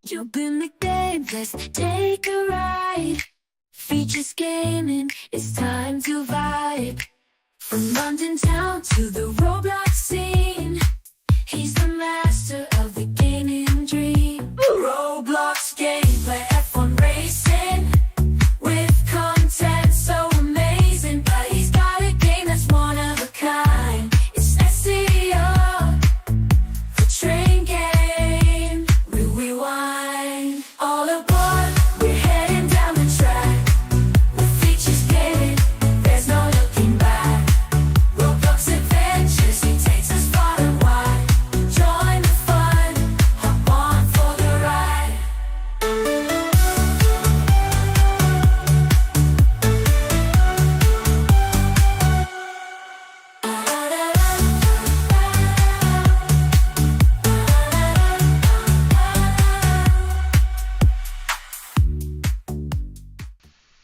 You've been the game, let's take a ride. Features gaming, it's time to vibe. From London town to the Roblox scene, he's the master of the gaming dream. Roblox gameplay, F1 racing, with content so amazing. But he's got a game that's one of a kind. It's SEO, the train game. We rewind. All aboard, we're heading down the track. With features gaming, there's no looking back. Roblox adventures, he takes us far and wide. Join the fun, hop on for the ride.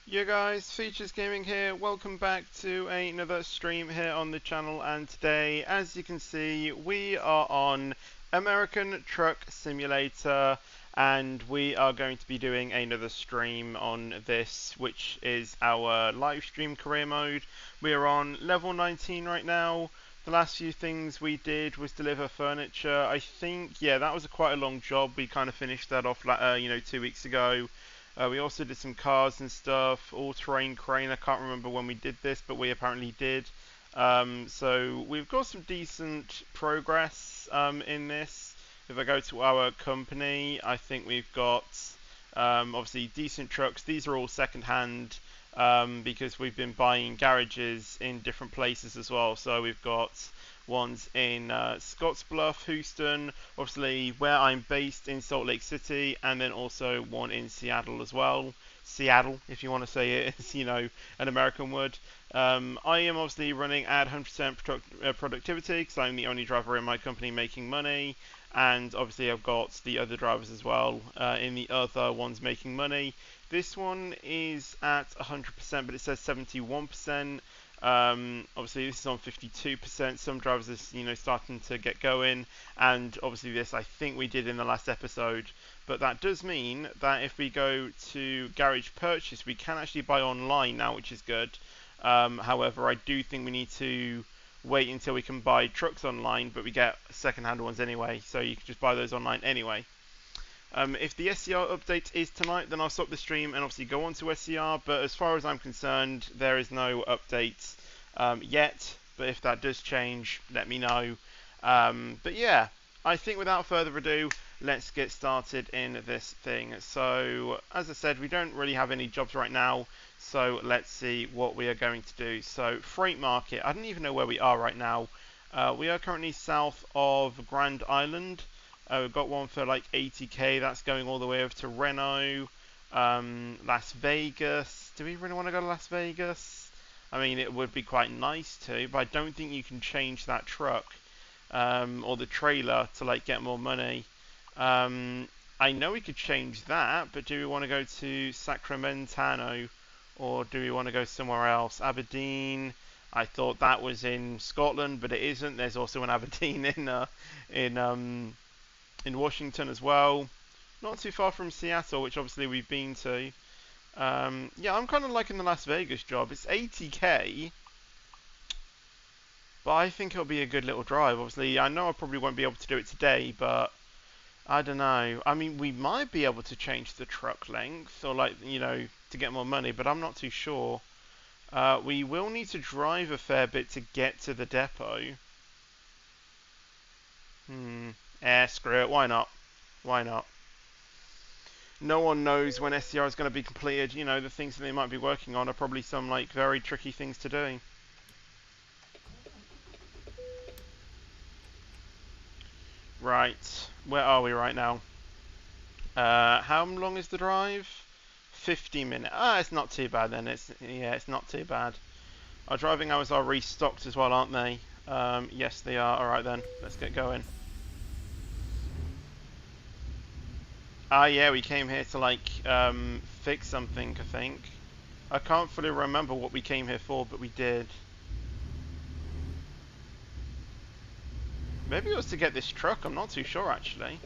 Yeah guys, Features Gaming here, welcome back to another stream here on the channel, and today, as you can see, we are on American Truck Simulator, and we are going to be doing another stream on this, which is our live stream career mode. We are on level 19 right now. The last few things we did was deliver furniture. I think, yeah, that was quite a long job. We kind of finished that off, 2 weeks ago. We also did some cars and stuff, all-terrain crane. I can't remember when we did this, but we apparently did. So we've got some decent progress in this. If I go to our company, I think we've got obviously decent trucks. These are all second-hand because we've been buying garages in different places as well. So we've got ones in Scottsbluff, Houston, obviously where I'm based in Salt Lake City, and then also one in Seattle as well. Seattle, if you want to say it, as an American would. I am obviously running at 100% productivity because I'm the only driver in my company making money, and obviously I've got the other drivers as well in the other ones making money. This one is at 100%, but it says 71%. Obviously this is on 52%. Some drivers are starting to get going, and obviously this I think we did in the last episode, but that does mean that if we go to garage purchase, we can actually buy online now, which is good. However, I do think we need to wait until we can buy trucks online, but we get second-hand ones anyway, so you can just buy those online anyway. If the SCR update is tonight, then I'll stop the stream and obviously go on to SCR, but as far as I'm concerned, there is no update yet, but if that does change, let me know. But yeah, I think without further ado, let's get started in this thing. So, as I said, we don't really have any jobs right now, so let's see what we are going to do. So, freight market, I don't even know where we are right now. We are currently south of Grand Island. We've got one for like 80k, that's going all the way over to Reno, Las Vegas. Do we really want to go to Las Vegas? I mean, it would be quite nice to, but I don't think you can change that truck or the trailer to like get more money. I know we could change that, but do we want to go to Sacramento or do we want to go somewhere else? Aberdeen. I thought that was in Scotland, but it isn't. There's also an Aberdeen in Washington as well, not too far from Seattle, which obviously we've been to. Yeah, I'm kind of liking the Las Vegas job. It's 80k, but I think it'll be a good little drive. Obviously, I know I probably won't be able to do it today, but I don't know. I mean, we might be able to change the truck length, or to get more money, but I'm not too sure. We will need to drive a fair bit to get to the depot. Screw it, why not? Why not? No one knows when SCR is going to be completed. The things that they might be working on are probably some very tricky things to do. Right, where are we right now? How long is the drive? 50 minutes. It's not too bad then. It's not too bad. Our driving hours are restocked as well, aren't they? Yes, they are. Alright then, let's get going. Yeah, we came here to fix something, I think. I can't fully remember what we came here for, but we did. Maybe it was to get this truck, I'm not too sure actually.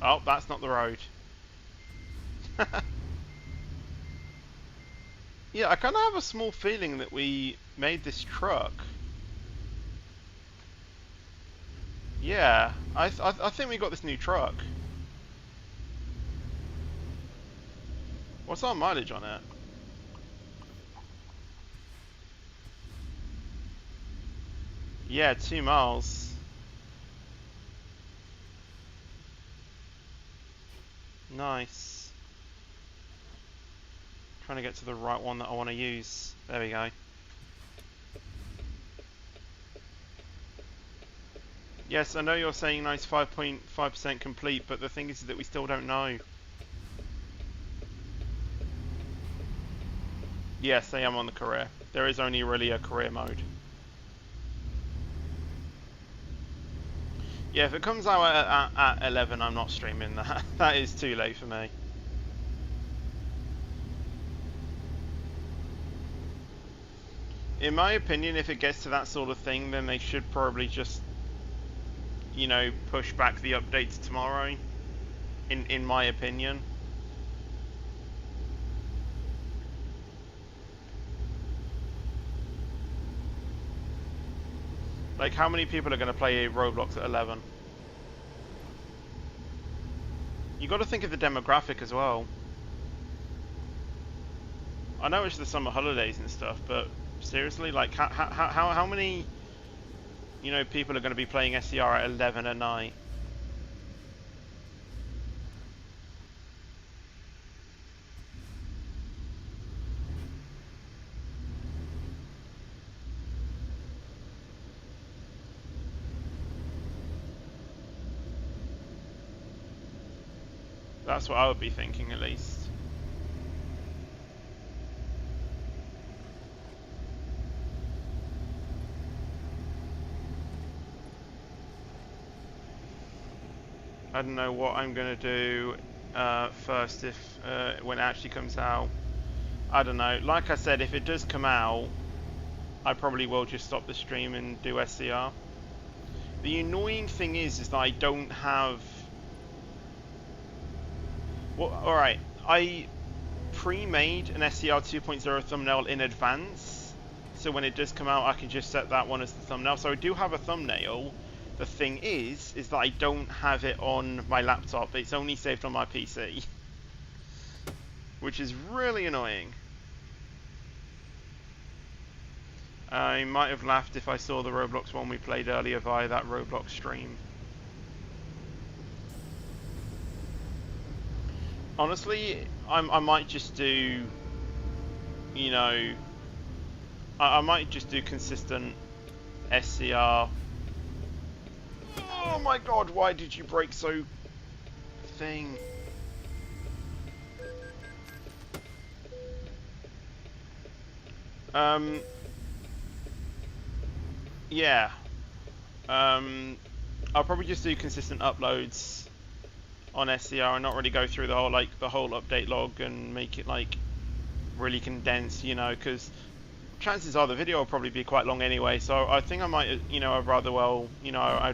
Oh, that's not the road. Yeah, I kind of have a small feeling that we made this truck. Yeah, I think we got this new truck. What's our mileage on it? Yeah, 2 miles. Nice. Trying to get to the right one that I want to use. There we go. Yes, I know you're saying 95.5% complete, but the thing is that we still don't know. Yes, I am on the career. There is only really a career mode. Yeah, if it comes out at 11, I'm not streaming that. That is too late for me. In my opinion, if it gets to that sort of thing, then they should probably just, you know, push back the updates tomorrow. In my opinion. Like, how many people are going to play Roblox at 11? You got to think of the demographic as well. I know it's the summer holidays and stuff, but seriously, like, how many, you know, people are going to be playing SCR at 11 at night? That's what I would be thinking, at least. I don't know what I'm gonna do first if when it actually comes out. I don't know. Like I said, if it does come out, I probably will just stop the stream and do SCR. The annoying thing is that I don't have. Well, all right. I pre-made an SCR 2.0 thumbnail in advance, so when it does come out, I can just set that one as the thumbnail. So I do have a thumbnail. The thing is that I don't have it on my laptop. It's only saved on my PC, which is really annoying. I might have laughed if I saw the Roblox one we played earlier via that Roblox stream. Honestly, I might just do, you know, I might just do consistent SCR. Oh my god, why did you break so thing? Yeah. I'll probably just do consistent uploads on SCR and not really go through the whole update log and make it like really condensed, you know, because chances are the video will probably be quite long anyway. So I think I might, you know, I'd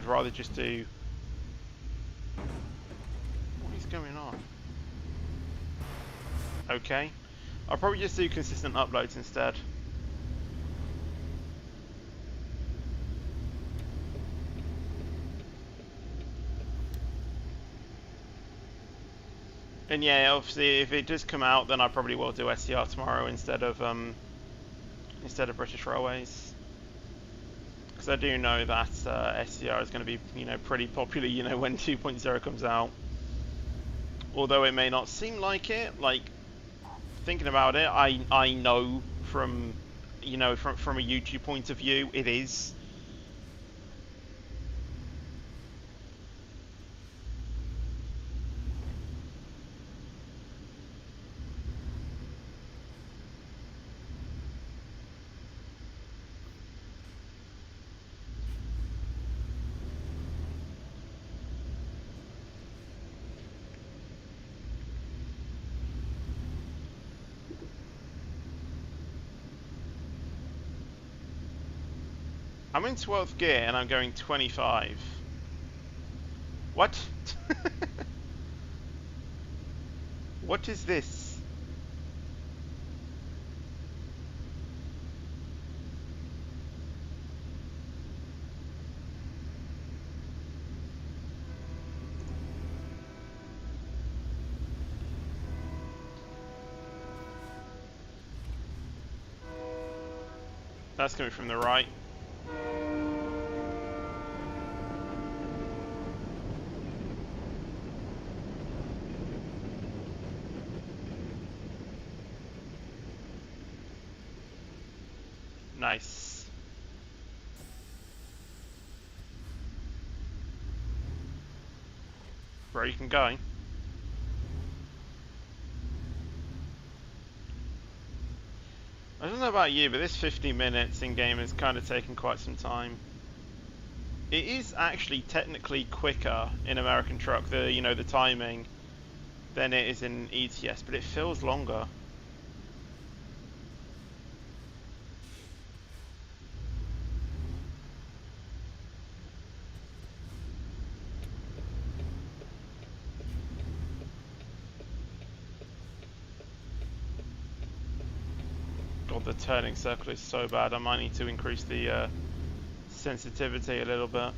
rather just do. What is going on? Okay, I'll probably just do consistent uploads instead. And yeah, obviously, if it does come out, then I probably will do SCR tomorrow instead of British Railways, because I do know that SCR is going to be, you know, pretty popular, you know, when 2.0 comes out. Although it may not seem like it. Like, thinking about it, I know from, you know, from a YouTube point of view, it is. I'm in 12th gear and I'm going 25. What? What is this? That's coming from the right. Nice. Bro, you can go. I don't know about you, but this 50 minutes in game is kind of taking quite some time. It is actually technically quicker in American Truck, the timing, than it is in ETS, but it feels longer. God, the turning circle is so bad. I might need to increase the sensitivity a little bit.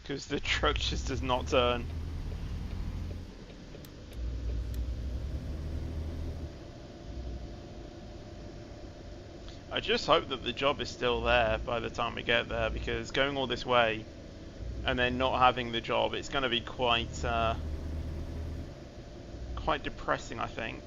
Because the truck just does not turn. I just hope that the job is still there by the time we get there, because going all this way and then not having the job, it's going to be quite depressing, I think.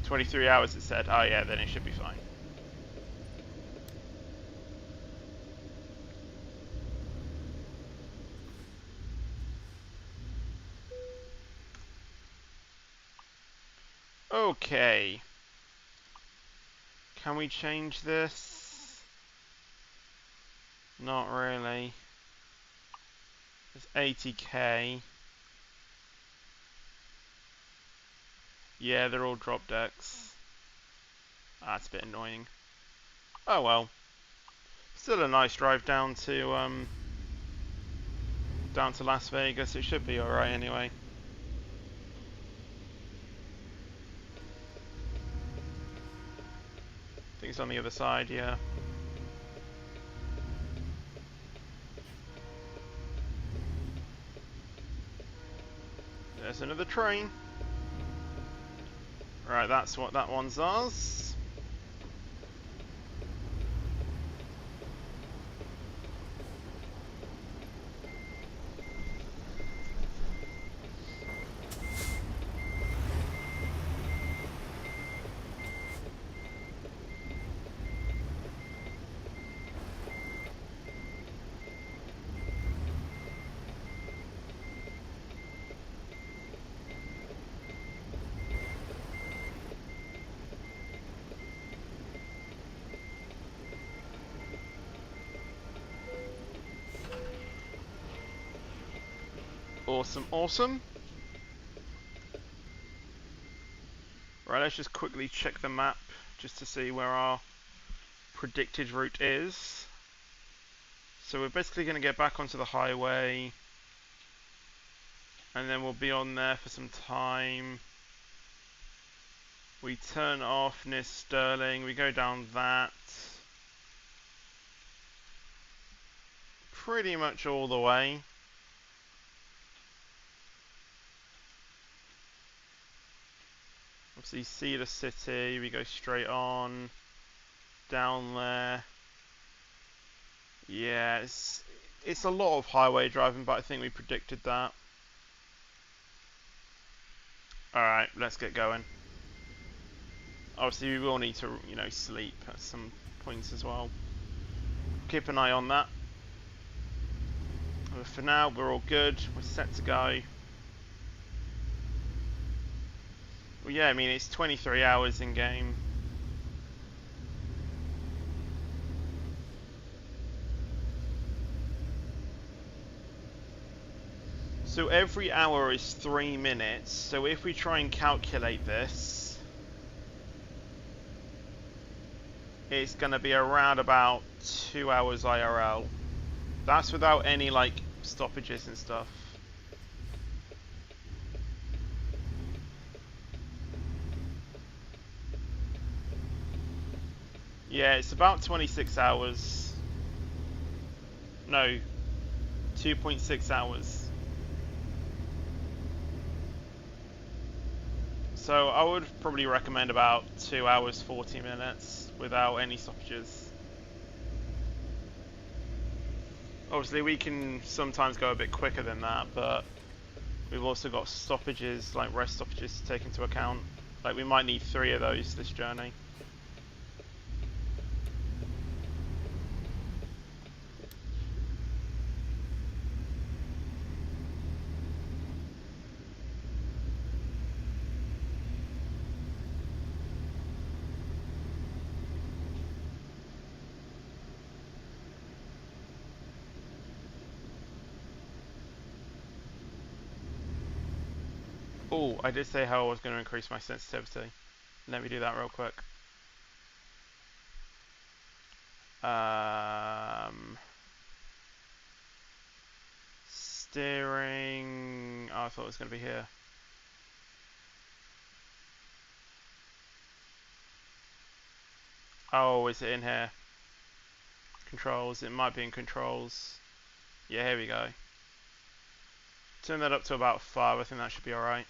"23 hours" it said. Oh yeah, then it should be fine. Okay. Can we change this? Not really. It's 80k. Yeah, they're all drop decks. That's a bit annoying. Oh well. Still a nice drive down to Las Vegas. It should be alright anyway. I think it's on the other side, yeah. There's another train. Right, that's what that one does. Awesome, awesome. Right, let's just quickly check the map just to see where our predicted route is. So we're basically going to get back onto the highway, and then we'll be on there for some time. We turn off near Sterling, we go down that. Pretty much all the way. Obviously Cedar City, we go straight on, down there. Yeah, it's a lot of highway driving, but I think we predicted that. Alright, let's get going. Obviously we will need to, sleep at some points as well. Keep an eye on that. I have a for now, we're all good. We're set to go. Well, yeah, I mean, it's 23 hours in game. So every hour is 3 minutes. So if we try and calculate this, it's going to be around about 2 hours IRL. That's without any, like, stoppages and stuff. Yeah, it's about 26 hours. No, 2.6 hours. So I would probably recommend about 2 hours 40 minutes without any stoppages. Obviously we can sometimes go a bit quicker than that, but we've also got stoppages, like rest stoppages to take into account. Like we might need 3 of those this journey. Oh, I did say how I was going to increase my sensitivity. Let me do that real quick. Steering. Oh, I thought it was going to be here. Oh, is it in here? Controls. It might be in controls. Yeah, here we go. Turn that up to about 5. I think that should be alright.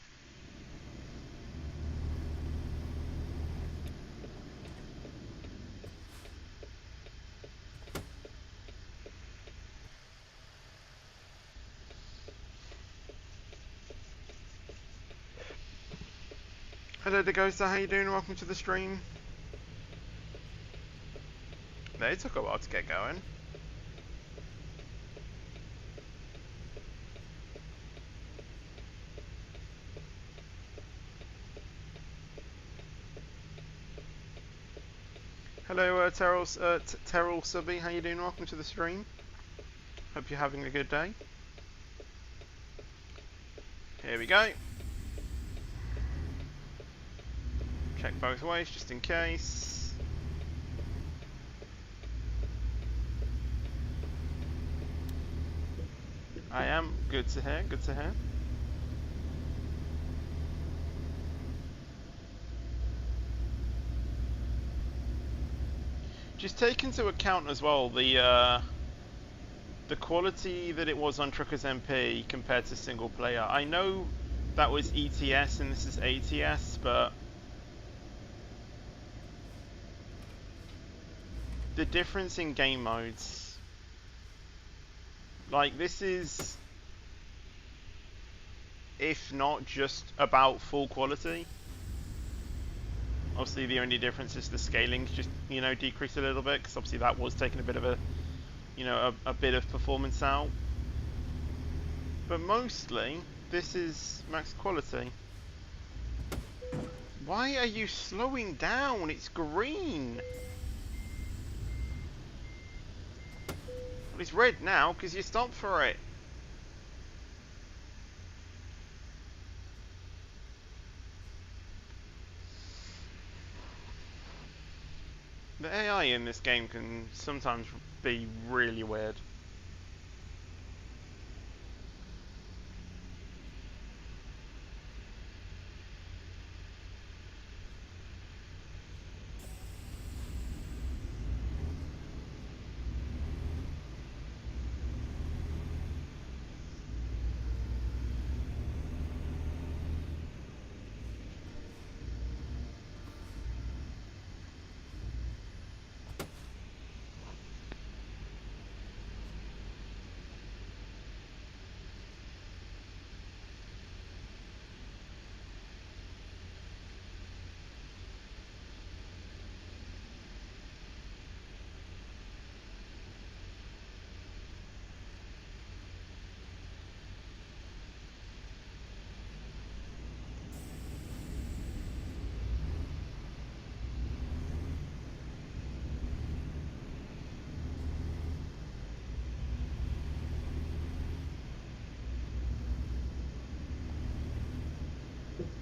Hello the Ghoster, how you doing? Welcome to the stream. They took a while to get going. Hello Terrell Subby, how you doing? Welcome to the stream. Hope you're having a good day. Here we go. Check both ways just in case. I am. Good to hear, good to hear. Just take into account as well the quality that it was on Truckers MP compared to single player. I know that was ETS and this is ATS, but the difference in game modes, like this is, if not just about full quality. Obviously the only difference is the scaling just, you know, decreased a little bit, because obviously that was taking a bit of a, you know, a bit of performance out. But mostly, this is max quality. Why are you slowing down? It's green. Well, it's red now because you stopped for it. The AI in this game can sometimes be really weird.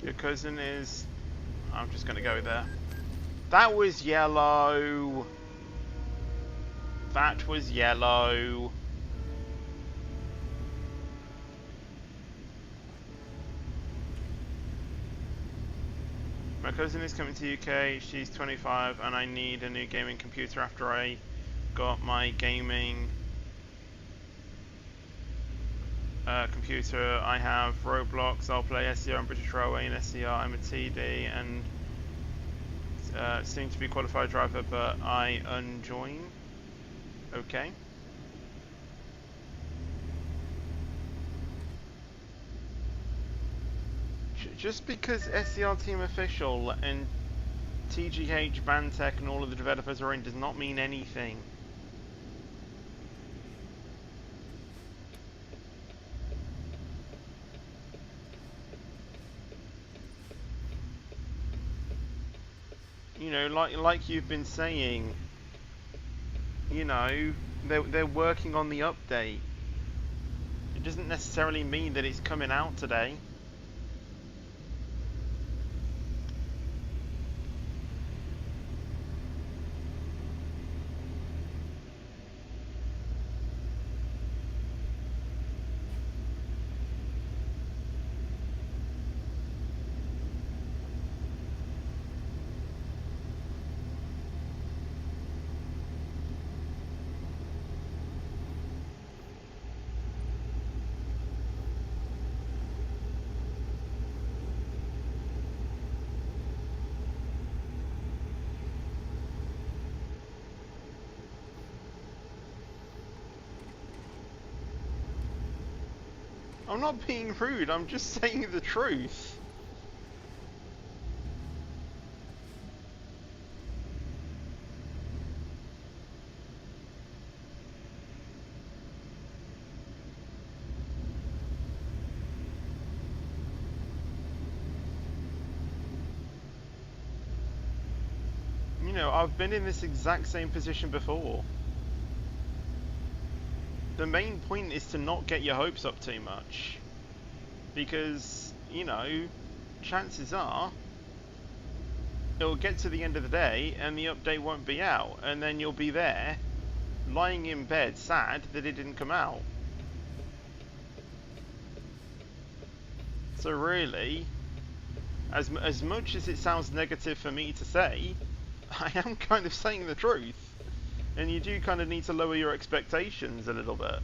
Your cousin is... I'm just going to go there. That was yellow. That was yellow. My cousin is coming to UK, she's 25, and I need a new gaming computer after I got my gaming computer. I have Roblox, I'll play SCR and British Railway in SCR, I'm a TD, and seem to be qualified driver, but I unjoin. Okay. Just because SCR Team Official and TGH, Banter and all of the developers are in does not mean anything. You know, like you've been saying, you know, they're working on the update. It doesn't necessarily mean that it's coming out today. I'm not being rude, I'm just saying the truth. You know, I've been in this exact same position before. The main point is to not get your hopes up too much, because, you know, chances are it'll get to the end of the day and the update won't be out, and then you'll be there lying in bed sad that it didn't come out. So really, as much as it sounds negative for me to say, I am kind of saying the truth. And you do kind of need to lower your expectations a little bit.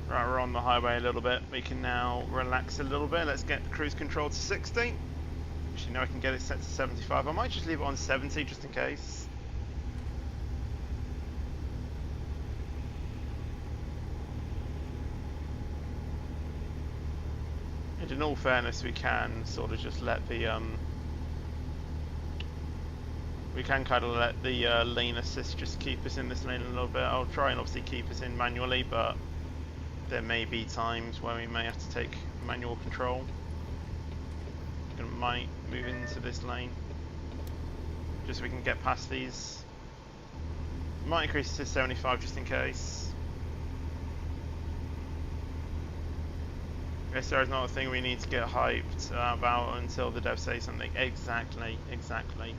Right, we're on the highway a little bit. We can now relax a little bit. Let's get cruise control to 60. Actually, no, I can get it set to 75. I might just leave it on 70 just in case. And in all fairness, we can sort of just let the we can kind of let the lane assist just keep us in this lane a little bit. I'll try and obviously keep us in manually, but there may be times where we may have to take manual control. We might move into this lane just so we can get past these. Might increase to 75 just in case. SR is not a thing we need to get hyped about until the dev says something. Exactly, exactly.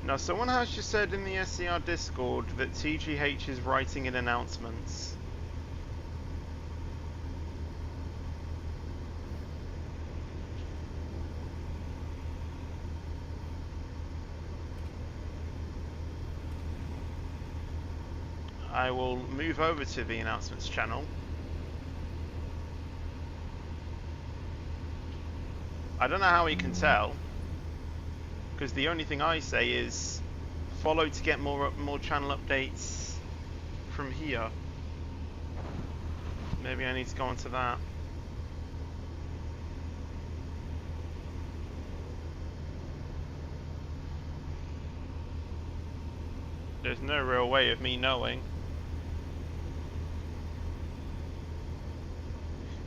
Now, someone has just said in the SCR Discord that TGH is writing in announcements. I will move over to the announcements channel. I don't know how he can tell, because the only thing I say is follow to get more channel updates from here. Maybe I need to go onto that. There's no real way of me knowing.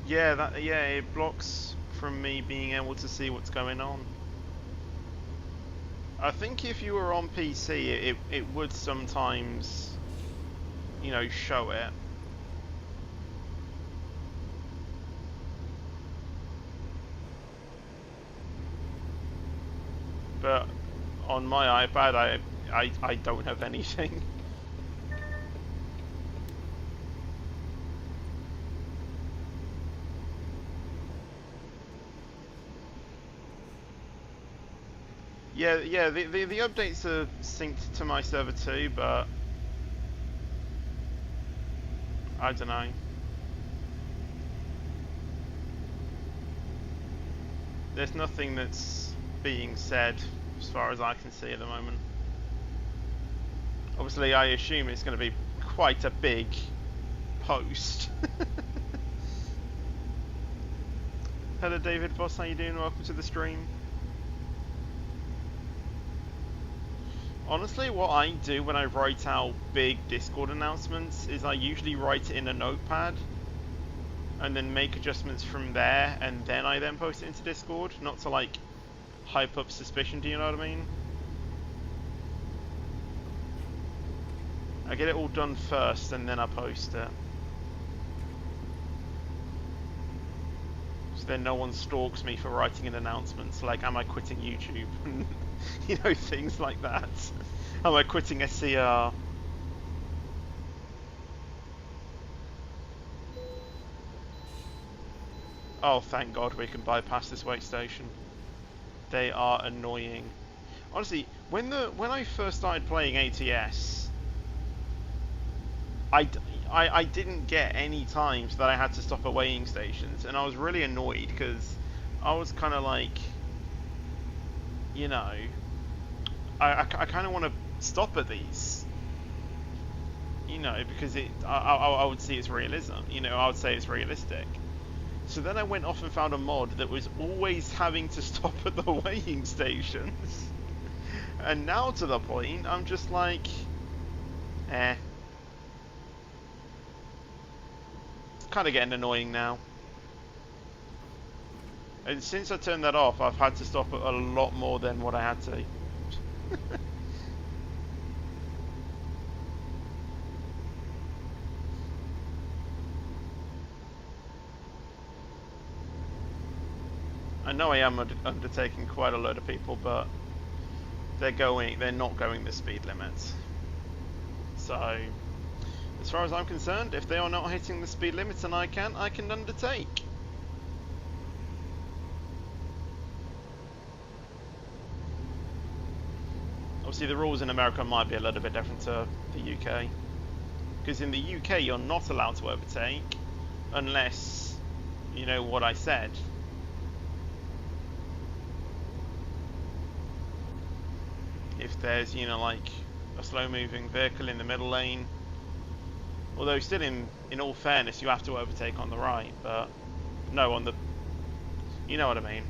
Yeah, it blocks from me being able to see what's going on. I think if you were on PC, it would sometimes, you know, show it. But on my iPad, I don't have anything. Yeah, the updates are synced to my server too, but I don't know. There's nothing that's being said as far as I can see at the moment. Obviously, I assume it's going to be quite a big post. Hello David Boss, how you doing? Welcome to the stream. Honestly, what I do when I write out big Discord announcements is I usually write it in a notepad and then make adjustments from there, and then I post it into Discord, not to like hype up suspicion, do you know what I mean? I get it all done first and then I post it. So then no one stalks me for writing an announcement, so like, am I quitting YouTube? You know, things like that. Am I quitting SCR? Oh, thank God we can bypass this wait station. They are annoying. Honestly, when I first started playing ATS, I didn't get any times that I had to stop at weighing stations, and I was really annoyed because I was kind of like, you know, I kind of want to stop at these, you know, because I would see it's realism, you know, I would say it's realistic. So then I went off and found a mod that was always having to stop at the weighing stations, and now to the point I'm just like, eh. It's kind of getting annoying now. And since I turned that off, I've had to stop a lot more than what I had to. I know I am undertaking quite a load of people, but they're not going the speed limit. So, as far as I'm concerned, if they are not hitting the speed limits and I can undertake. Obviously the rules in America might be a little bit different to the UK. Because in the UK you're not allowed to overtake unless you know what I said. If there's, you know, like a slow moving vehicle in the middle lane. Although still in all fairness you have to overtake on the right, but no on the, you know what I mean.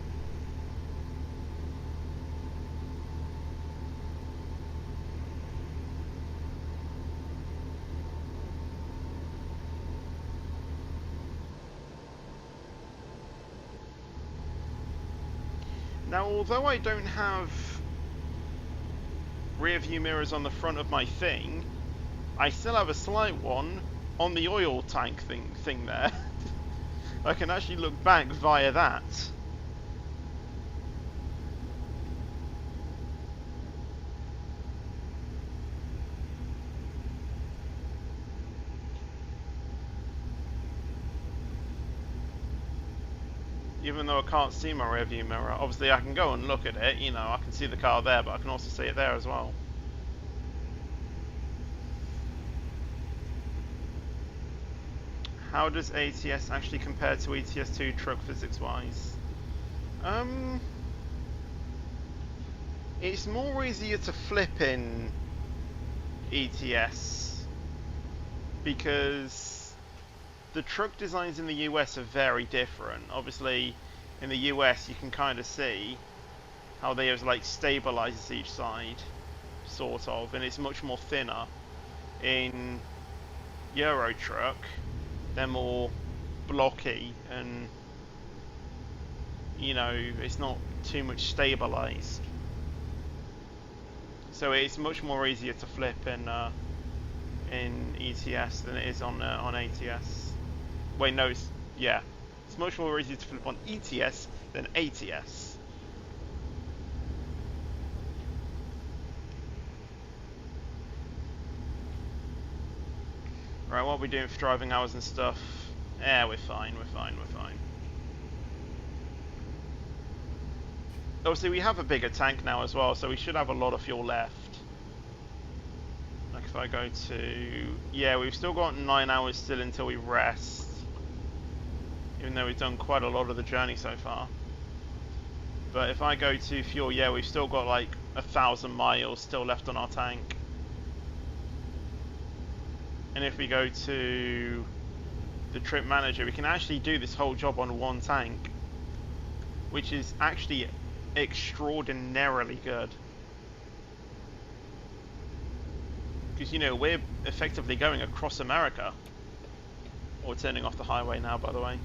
Now, although I don't have rear view mirrors on the front of my thing, I still have a slight one on the oil tank thing there. I can actually look back via that. Even though I can't see my rear view mirror, obviously I can go and look at it, you know, I can see the car there, but I can also see it there as well. How does ATS actually compare to ETS2 truck physics-wise? It's more easier to flip in ETS, because the truck designs in the US are very different. Obviously, in the US you can kind of see how they have like stabilizers each side, sort of, and it's much more thinner. In Euro truck, they're more blocky, and you know, it's not too much stabilized, so it's much more easier to flip in ETS than it is on ATS. Wait, no, it's much more easy to flip on ETS than ATS. Right, what are we doing for driving hours and stuff? Yeah, we're fine. Obviously, we have a bigger tank now as well, so we should have a lot of fuel left. Like if I go to... Yeah, we've still got 9 hours still until we rest. Even though we've done quite a lot of the journey so far. But if I go to fuel, yeah, we've still got like 1,000 miles still left on our tank. And if we go to the trip manager, we can actually do this whole job on one tank, which is actually extraordinarily good. Because, you know, we're effectively going across America. We're turning off the highway now, by the way.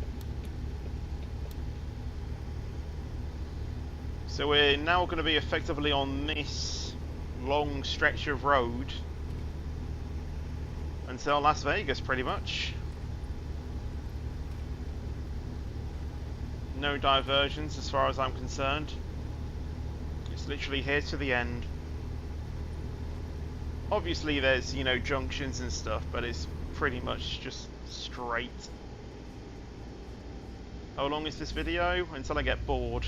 So we're now going to be effectively on this long stretch of road until Las Vegas, pretty much. No diversions as far as I'm concerned. It's literally here to the end. Obviously there's, you know, junctions and stuff, but it's pretty much just straight. How long is this video? Until I get bored,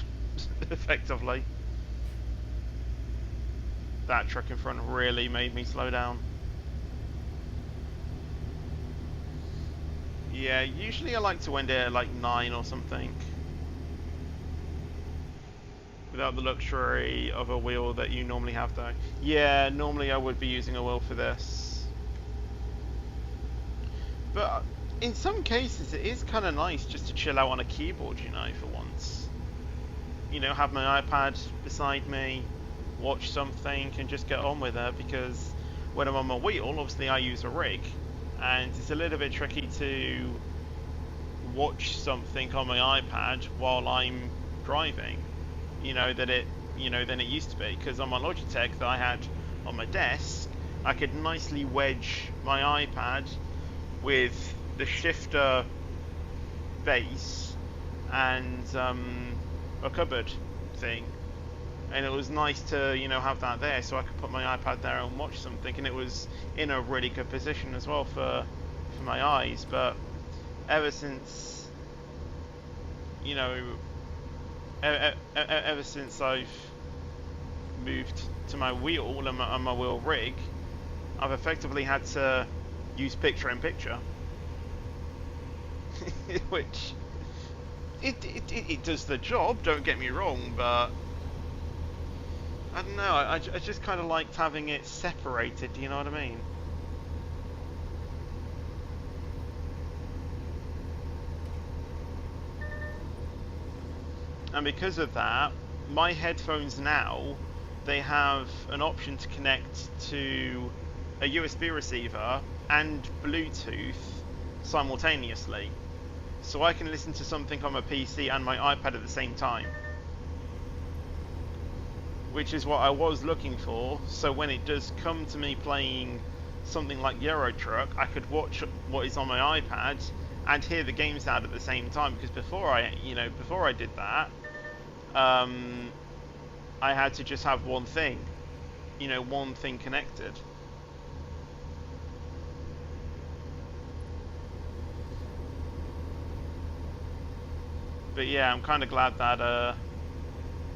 effectively. That truck in front really made me slow down. Yeah, usually I like to end it at like 9 or something. Without the luxury of a wheel that you normally have though. Yeah, normally I would be using a wheel for this. But in some cases it is kind of nice just to chill out on a keyboard, you know, for once. You know, have my iPad beside me, watch something and just get on with it, because when I'm on my wheel, obviously I use a rig. And it's a little bit tricky to watch something on my iPad while I'm driving, you know, than it used to be. Because on my Logitech that I had on my desk, I could nicely wedge my iPad with the shifter base and a cupboard thing, and it was nice to, you know, have that there so I could put my iPad there and watch something, and it was in a really good position as well for my eyes. But ever since, you know, ever since I've moved to my wheel and my wheel rig, I've effectively had to use picture-in-picture, which it does the job, don't get me wrong, but I don't know, I just kind of liked having it separated, do you know what I mean? And because of that, my headphones now, they have an option to connect to a USB receiver and Bluetooth simultaneously. So I can listen to something on my PC and my iPad at the same time. Which is what I was looking for, so when it does come to me playing something like Euro Truck, I could watch what is on my iPad and hear the games out at the same time. Because before I did that, I had to just have one thing, you know, one thing connected. But yeah, I'm kind of glad that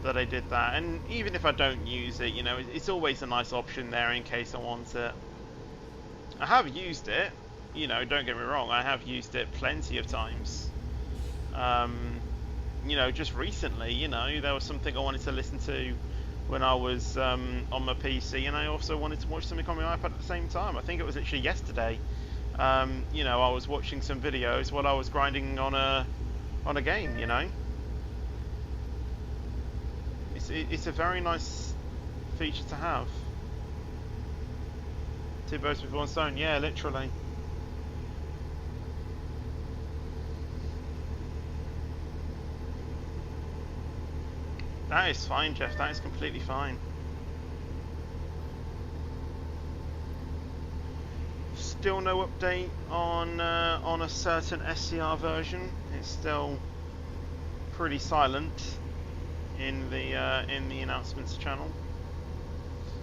that I did that, and even if I don't use it, you know, it's always a nice option there in case I want it. I have used it, you know, don't get me wrong, I have used it plenty of times. You know, just recently, you know, there was something I wanted to listen to when I was on my PC, and I also wanted to watch something on my iPad at the same time. I think it was literally yesterday. You know, I was watching some videos while I was grinding on a game. You know, it's a very nice feature to have. Two birds with one stone. Yeah, literally. That is fine, Jeff. That is completely fine. Still no update on a certain SCR version. It's still pretty silent in the announcements channel.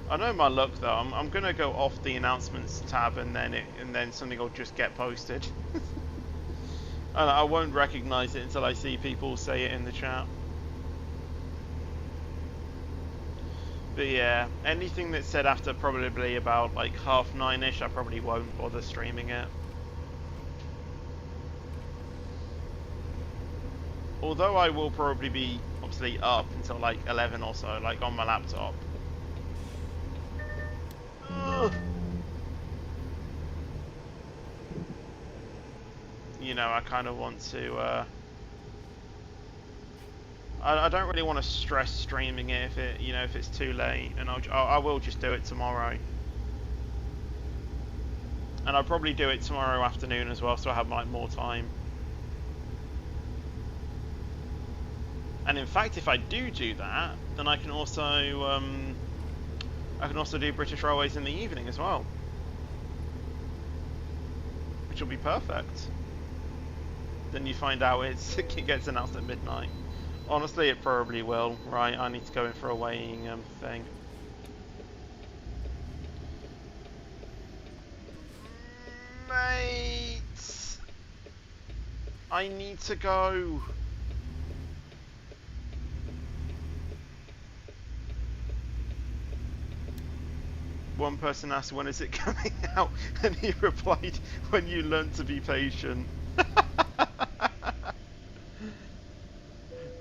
I know my luck though. I'm gonna go off the announcements tab, and then something will just get posted. And I won't recognise it until I see people say it in the chat. But yeah, anything that's said after probably about like 9:30ish, I probably won't bother streaming it. Although I will probably be obviously up until like 11 or so, like on my laptop. You know, I kind of want to. I don't really want to stress streaming it if it's too late, and I will just do it tomorrow. And I'll probably do it tomorrow afternoon as well, so I have like more time. And in fact, if I do that, then I can also do British Railways in the evening as well, which will be perfect. Then you find out it gets announced at midnight. Honestly, it probably will. Right, I need to go in for a weighing thing. Mate! I need to go. One person asked, when is it coming out? And he replied, when you learn to be patient.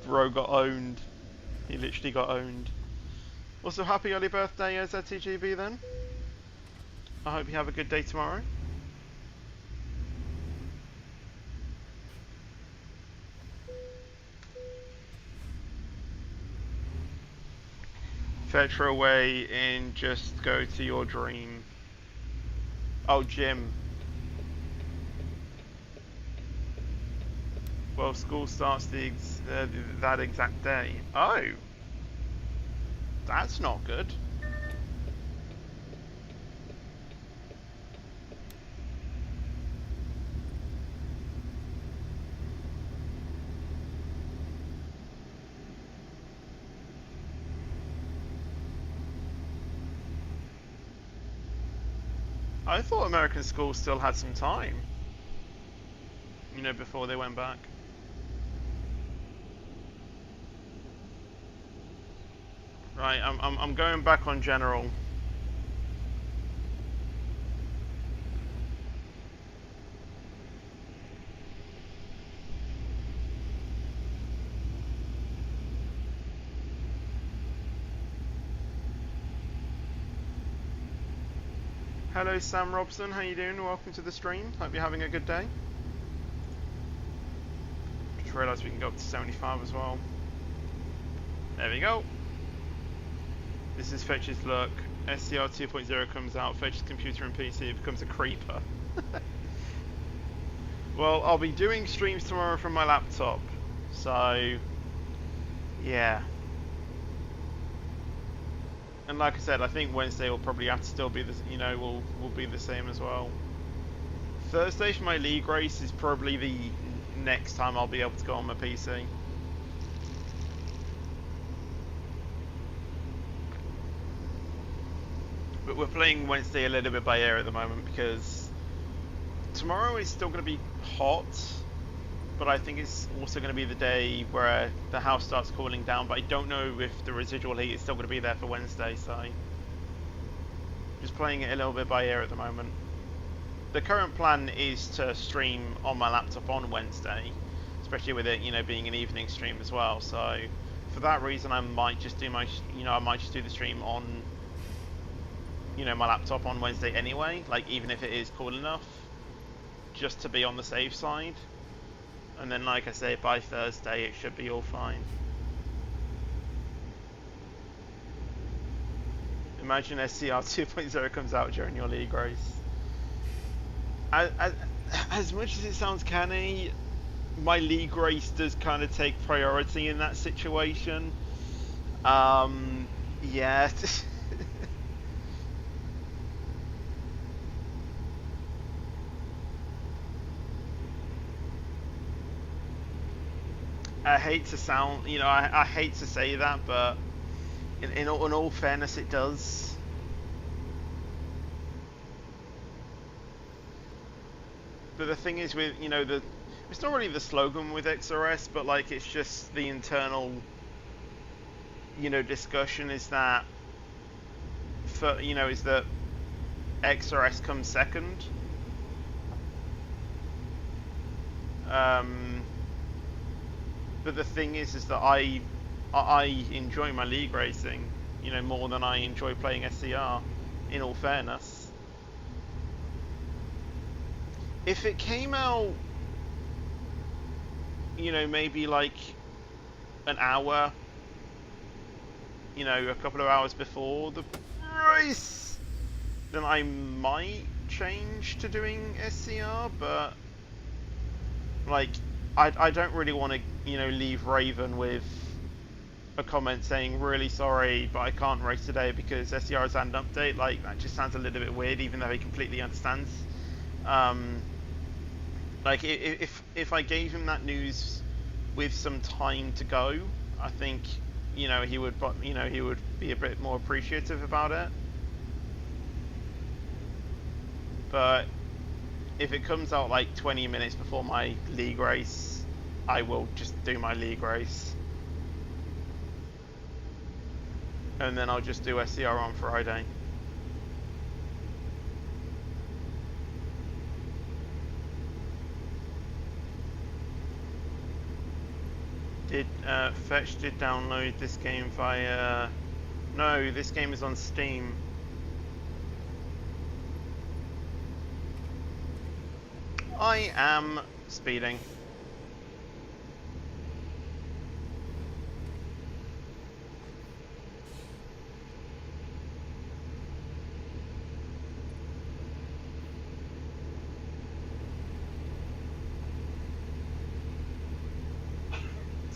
Bro got owned. He literally got owned. Also, happy early birthday, ZTGB then. I hope you have a good day tomorrow. Fetch away and just go to your dream. Oh, Jim. Well, school starts that exact day. Oh, that's not good. I thought American schools still had some time, you know, before they went back. Right, I'm going back on general. Hello Sam Robson, how you doing? Welcome to the stream. Hope you're having a good day. Just realised we can go up to 75 as well. There we go. This is Fetch's luck. SCR 2.0 comes out, Fetch's computer and PC becomes a creeper. Well, I'll be doing streams tomorrow from my laptop, so yeah. And like I said, I think Wednesday will probably have to still be the, will be the same as well. Thursday for my league race is probably the next time I'll be able to go on my PC. But we're playing Wednesday a little bit by ear at the moment because tomorrow is still going to be hot, but I think it's also going to be the day where the house starts cooling down, but I don't know if the residual heat is still going to be there for Wednesday, so just playing it a little bit by ear at the moment. The current plan is to stream on my laptop on Wednesday, especially with it, being an evening stream as well, so for that reason, I might just do my, I might just do the stream on, my laptop on Wednesday anyway. Like, even if it is cool enough, just to be on the safe side. And then, like I say, by Thursday, it should be all fine. Imagine SCR 2.0 comes out during your league race. As much as it sounds canny, my league race does kind of take priority in that situation. Yeah. I hate to sound, I hate to say that, but in all fairness, it does. But the thing is with, it's not really the slogan with XRS, but like it's just the internal, discussion is that, is that XRS comes second. But the thing is that I enjoy my league racing, more than I enjoy playing SCR, in all fairness. If it came out, maybe like an hour, a couple of hours before the race, then I might change to doing SCR, but like I don't really want to, leave Raven with a comment saying, really sorry, but I can't race today because SCR has had an update. Like, that just sounds a little bit weird, even though he completely understands. Like, if I gave him that news with some time to go, I think, he would be a bit more appreciative about it. But if it comes out like 20 minutes before my league race, I will just do my league race. And then I'll just do SCR on Friday. Fetch did download this game via... No, this game is on Steam. I am speeding.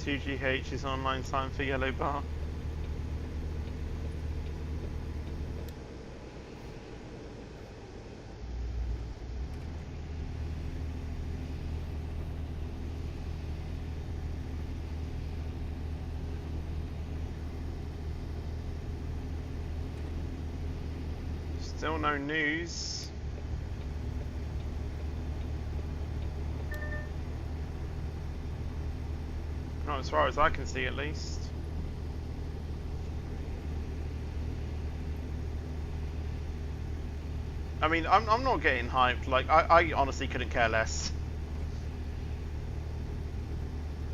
$2GH is online time for yellow bar. Still no news. Not as far as I can see, at least. I mean, I'm not getting hyped. Like, I honestly couldn't care less.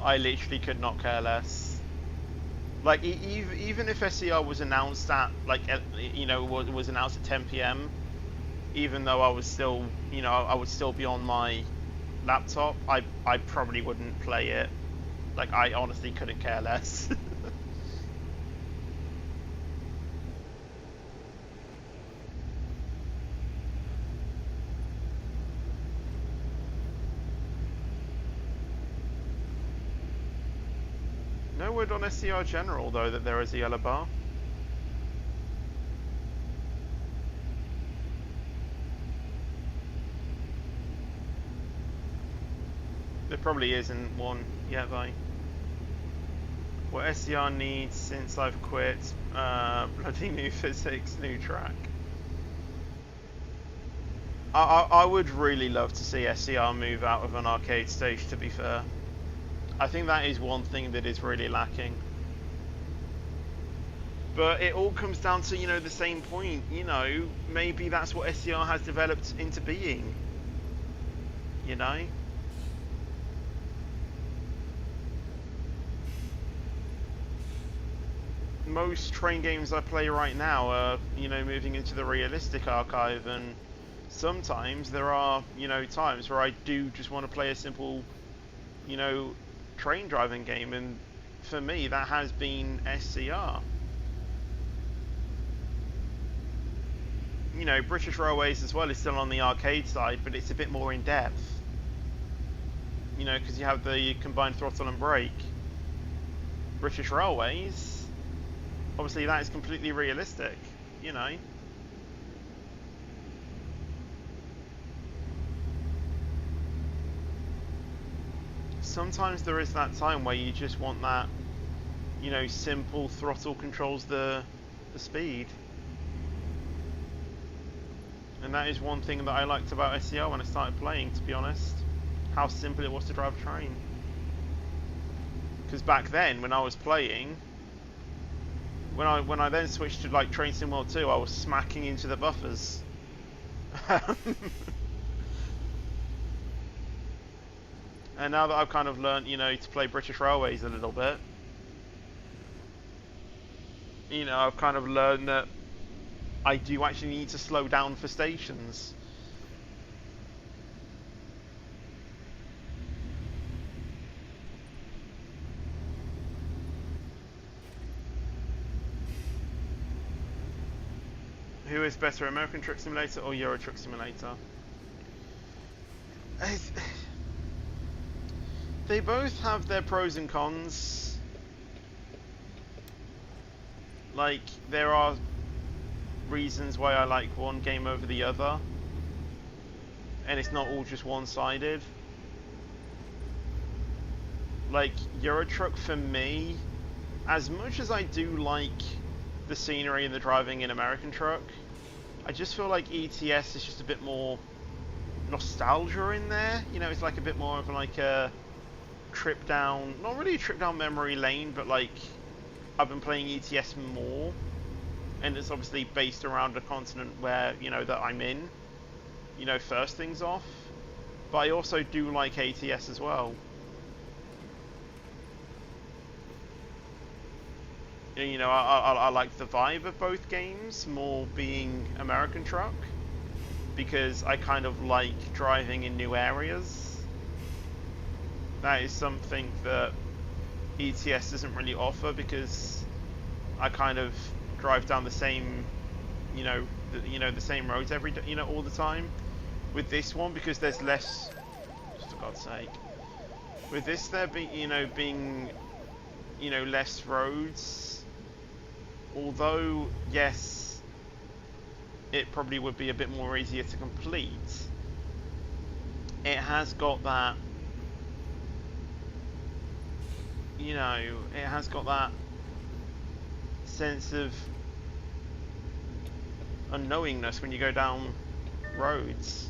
I literally could not care less. Like, even if SCR was announced at, like, was announced at 10 PM, even though I was still, I would still be on my laptop, I probably wouldn't play it. Like, I honestly couldn't care less. No word on SCR General, though, that there is a yellow bar. There probably isn't one yet, though. What SCR needs since I've quit, bloody new physics, new track. I would really love to see SCR move out of an arcade stage, to be fair. I think that is one thing that is really lacking. But it all comes down to, the same point, maybe that's what SCR has developed into being, most train games I play right now are, moving into the realistic archive, and sometimes there are, times where I do just want to play a simple, train driving game, and for me that has been SCR. British Railways as well is still on the arcade side, but it's a bit more in depth. Because you have the combined throttle and brake. British Railways, obviously that is completely realistic, Sometimes there is that time where you just want that, simple throttle controls the speed. And that is one thing that I liked about SCR when I started playing, to be honest. How simple it was to drive a train. Because back then, when I was playing, when I then switched to like Train Sim World 2, I was smacking into the buffers. And now that I've kind of learnt, to play British Railways a little bit, I've kind of learned that I do actually need to slow down for stations. Who is better, American Truck Simulator or Euro Truck Simulator? They both have their pros and cons. Like, there are reasons why I like one game over the other, and it's not all just one-sided. Like, Euro Truck for me, as much as I do like the scenery and the driving in American Truck, I just feel like ETS is just a bit more nostalgia in there. It's like a bit more of like a trip down, not really a trip down memory lane, but like I've been playing ETS more, and it's obviously based around a continent where, that I'm in, first things off. But I also do like ATS as well. I like the vibe of both games more being American Truck, because I kind of like driving in new areas. That is something that ETS doesn't really offer, because I kind of drive down the same, the same roads every day, all the time. With this one, because there's less, for God's sake. With this, there being less roads. Although, yes, it probably would be a bit more easier to complete. It has got that, it has got that sense of unknowingness when you go down roads.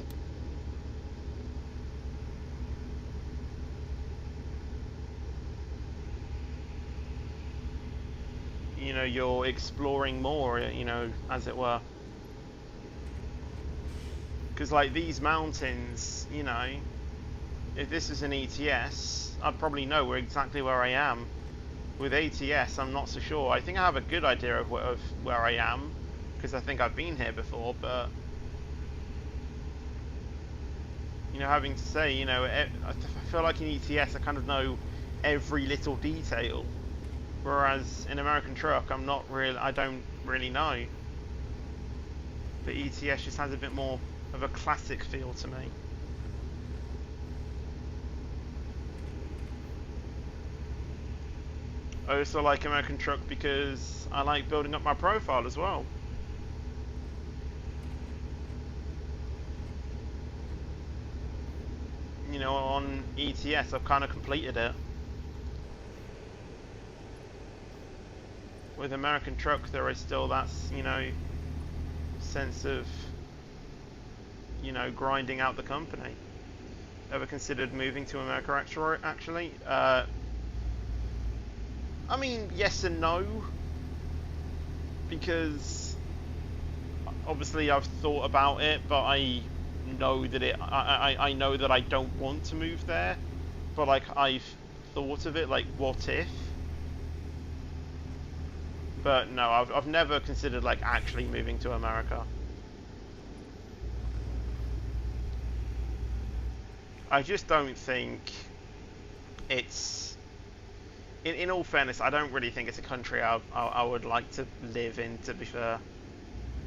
You're exploring more, as it were. Because like these mountains, if this is an ETS, I'd probably know exactly where I am. With ATS, I'm not so sure. I think I have a good idea of where I am, because I think I've been here before, but having to say, I feel like in ETS I kind of know every little detail. Whereas in American Truck, I don't really know. But ETS just has a bit more of a classic feel to me. I also like American Truck because I like building up my profile as well. On ETS, I've kind of completed it. With American Truck, there is still that, sense of, grinding out the company. Ever considered moving to America, actually? I mean, yes and no. Because, obviously, I've thought about it, but I know that I know that I don't want to move there. But, like, I've thought of it, like, what if? But no, I've never considered like actually moving to America. I just don't think it's. In all fairness, I don't really think it's a country I would like to live in. To be fair,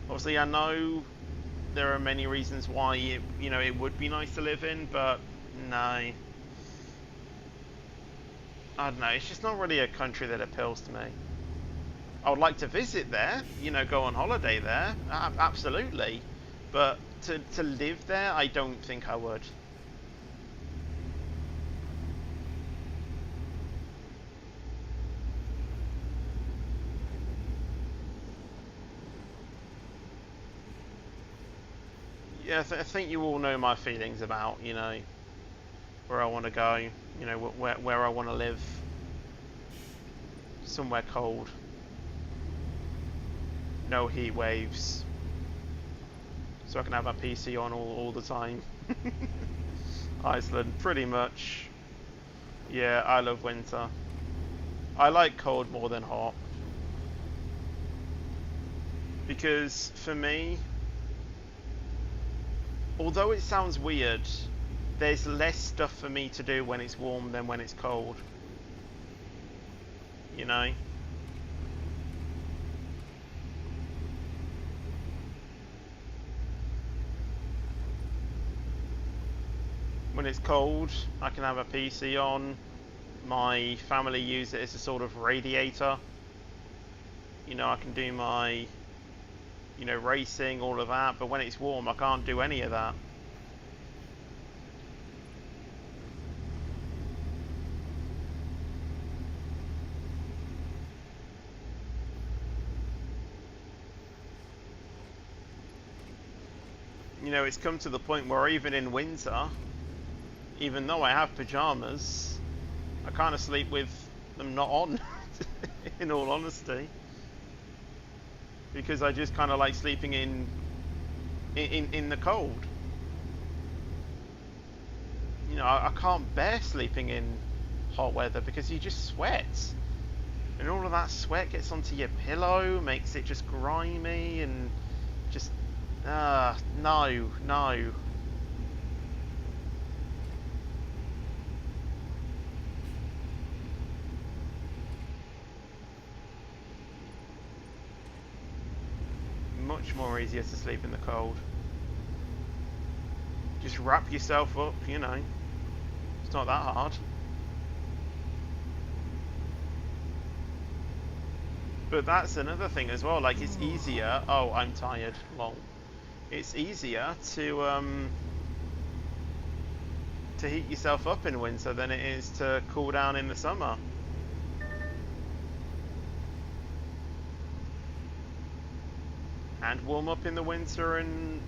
obviously I know there are many reasons why it would be nice to live in, but no, I don't know. It's just not really a country that appeals to me. I would like to visit there, go on holiday there, absolutely, but to live there, I don't think I would. Yeah, I think you all know my feelings about, where I want to go, where I want to live. Somewhere cold. No heat waves. So I can have my PC on all the time. Iceland, pretty much. Yeah, I love winter. I like cold more than hot. Because, for me, although it sounds weird, there's less stuff for me to do when it's warm than when it's cold. When it's cold, I can have a PC on. My family use it as a sort of radiator. I can do my, racing, all of that. But when it's warm, I can't do any of that. It's come to the point where even in winter, even though I have pajamas, I kind of sleep with them not on, in all honesty. Because I just kind of like sleeping in the cold. I can't bear sleeping in hot weather because you just sweat. And all of that sweat gets onto your pillow, makes it just grimy and just... no. Much more easier to sleep in the cold. Just wrap yourself up, It's not that hard. But that's another thing as well, like it's easier... Oh, I'm tired. Lol. It's easier to heat yourself up in winter than it is to cool down in the summer. And warm up in the winter and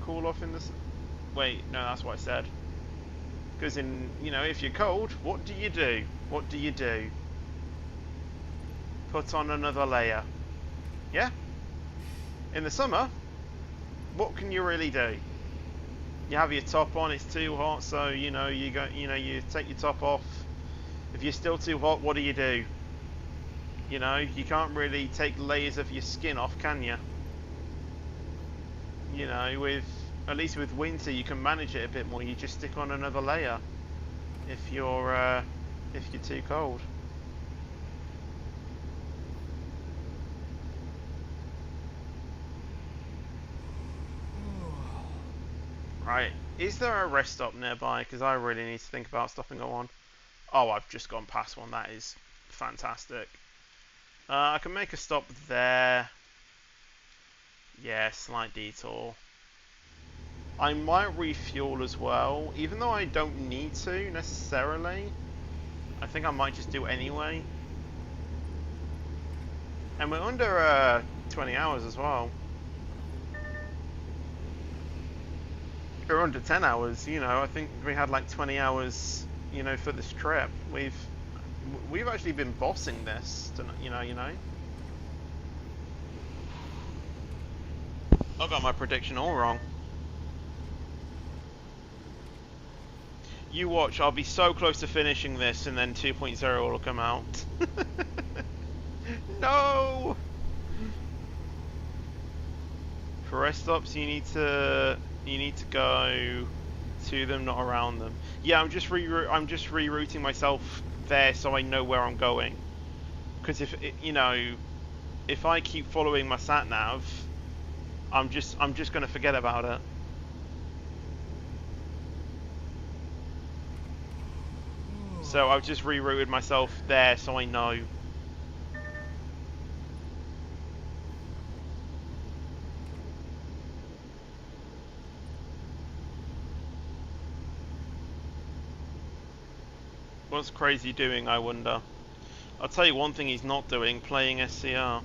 cool off in the... Wait, no, that's what I said. Because if you're cold, what do you do? What do you do? Put on another layer. Yeah? In the summer, what can you really do? You have your top on, it's too hot, so you take your top off. If you're still too hot, what do? You can't really take layers of your skin off, can you? At least with winter you can manage it a bit more. You just stick on another layer if you're too cold. Right, is there a rest stop nearby? Because I really need to think about stopping at one. Oh, I've just gone past one. That is fantastic. I can make a stop there. Yeah, slight detour. I might refuel as well, even though I don't need to necessarily. I think I might just do it anyway. And we're under 20 hours as well. We're under 10 hours, I think we had like 20 hours, for this trip. We've actually been bossing this, I got my prediction all wrong. You watch, I'll be so close to finishing this and then 2.0 will come out. No! For rest stops, you need to go to them, not around them. Yeah, I'm just rerouting myself there so I know where I'm going. Because if I keep following my sat nav, I'm just gonna forget about it. So I've just rerouted myself there so I know. What's Crazy doing, I wonder? I'll tell you one thing he's not doing, playing SCR.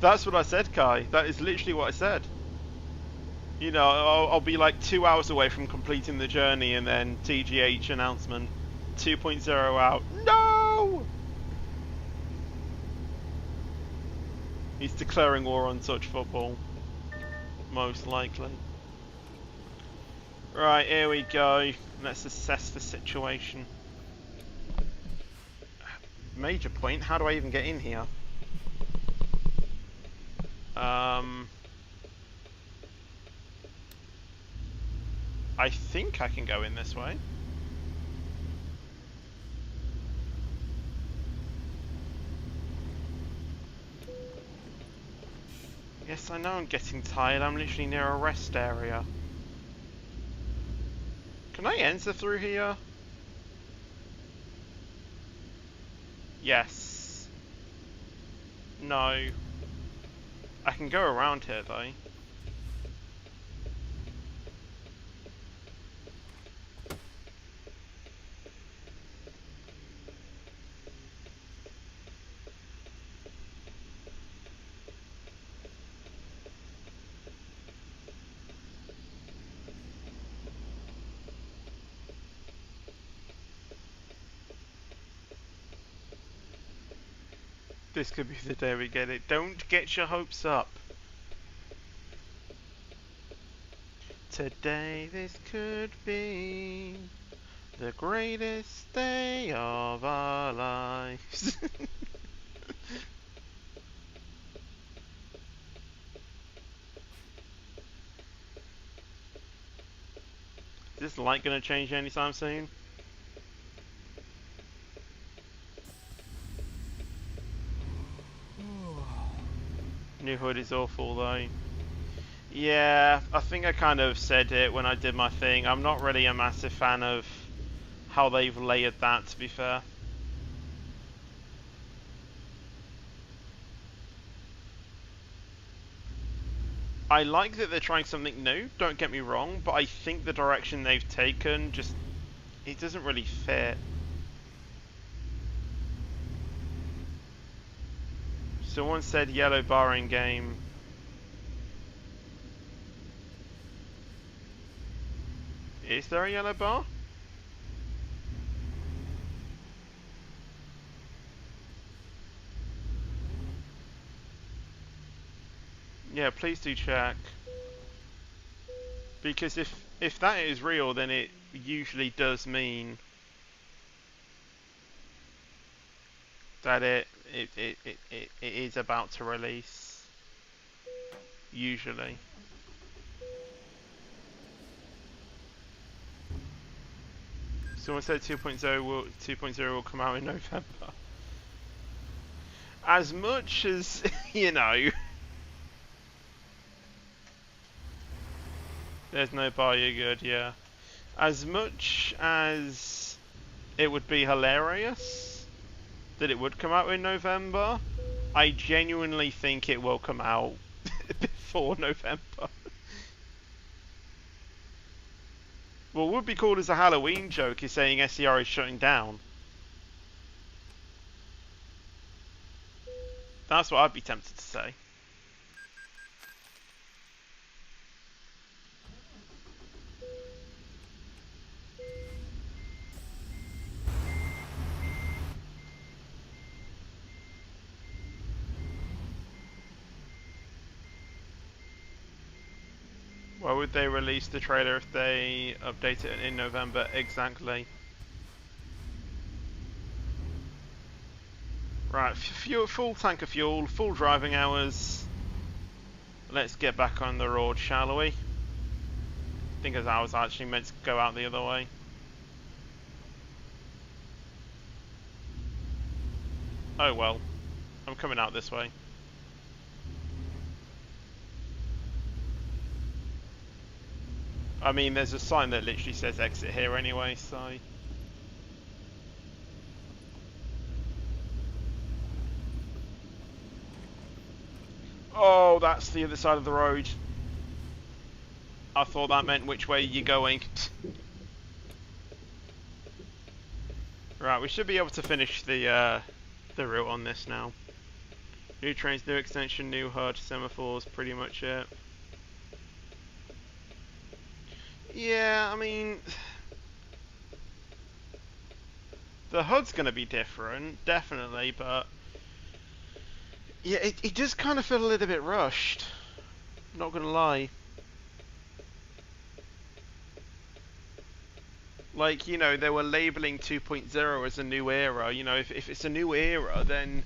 That's what I said, Kai. That is literally what I said. You know, I'll be like 2 hours away from completing the journey and then TGH announcement. 2.0 out. No! He's declaring war on touch football. Most likely. Right, here we go. Let's assess the situation. Major point, how do I even get in here? I think I can go in this way. Yes, I know I'm getting tired. I'm literally near a rest area. Can I enter through here? Yes. No. I can go around here though. This could be the day we get it. Don't get your hopes up. Today this could be the greatest day of our lives. Is this light going to change anytime soon? New hood is awful though. Yeah, I think I kind of said it when I did my thing. I'm not really a massive fan of how they've layered that, to be fair. I like that they're trying something new, don't get me wrong, but I think the direction they've taken just, it doesn't really fit. Someone said yellow bar in game. Is there a yellow bar? Yeah, please do check. Because if that is real, then it usually does mean that it is about to release. Usually. Someone said 2.0 will come out in November. As much as, you know, there's no bar, you're good, yeah. As much as it would be hilarious that it would come out in November, I genuinely think it will come out before November. What would be cool as a Halloween joke is saying SCR is shutting down. That's what I'd be tempted to say. Why would they release the trailer if they update it in November? Exactly. Right, full tank of fuel, full driving hours. Let's get back on the road, shall we? I think as I was actually meant to go out the other way. Oh well, I'm coming out this way. I mean, there's a sign that literally says exit here anyway, so... Oh, that's the other side of the road. I thought that meant which way you're going. Right, we should be able to finish the route on this now. New trains, new extension, new HUD, semaphores, pretty much it. Yeah, I mean... The HUD's going to be different, definitely, but... Yeah, it does kind of feel a little bit rushed. Not going to lie. Like, you know, they were labelling 2.0 as a new era. You know, if it's a new era, then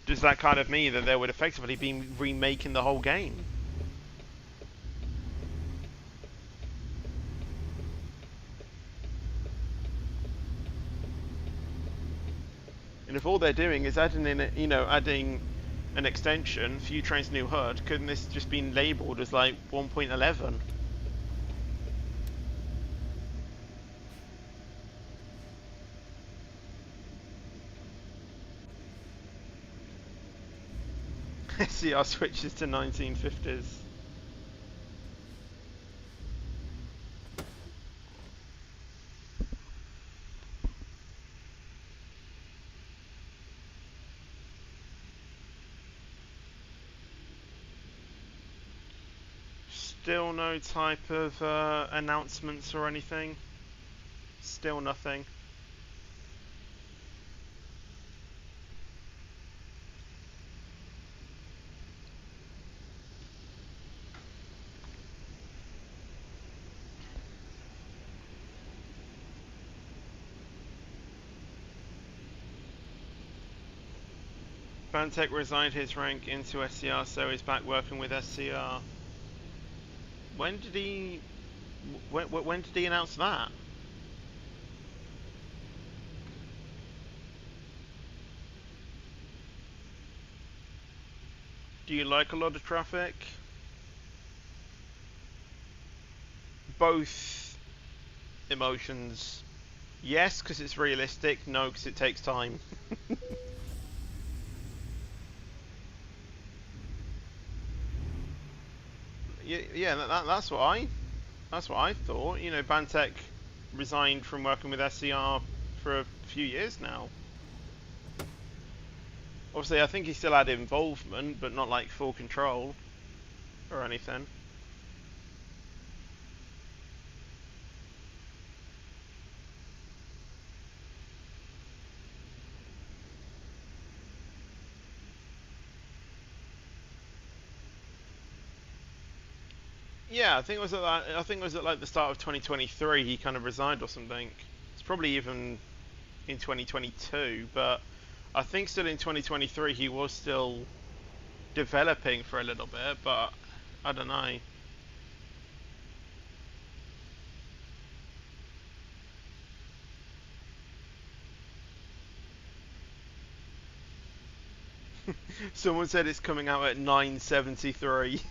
does that kind of mean that they would effectively be remaking the whole game? And if all they're doing is adding in, adding an extension, few trains new HUD, couldn't this just been labelled as like 1.11? SCR switches to 1950s. Still no type of announcements or anything. Still nothing. Banter resigned his rank into SCR, so he's back working with SCR. When did he... When did he announce that? Do you like a lot of traffic? Both emotions. Yes, because it's realistic. No, because it takes time. Yeah, that's what I thought. You know, Banter resigned from working with SCR for a few years now. Obviously, I think he still had involvement, but not like full control or anything. Yeah, I think it was at like the start of 2023 he kind of resigned or something. It's probably even in 2022, but I think still in 2023 he was still developing for a little bit, but I don't know. Someone said it's coming out at 9:73.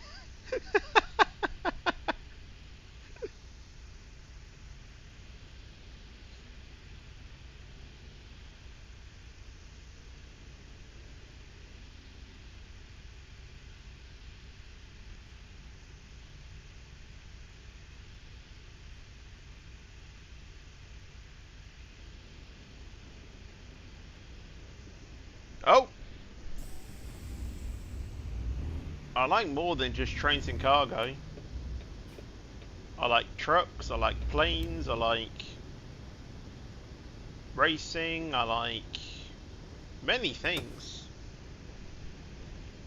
Oh! I like more than just trains and cargo. I like trucks, I like planes, I like racing, I like many things,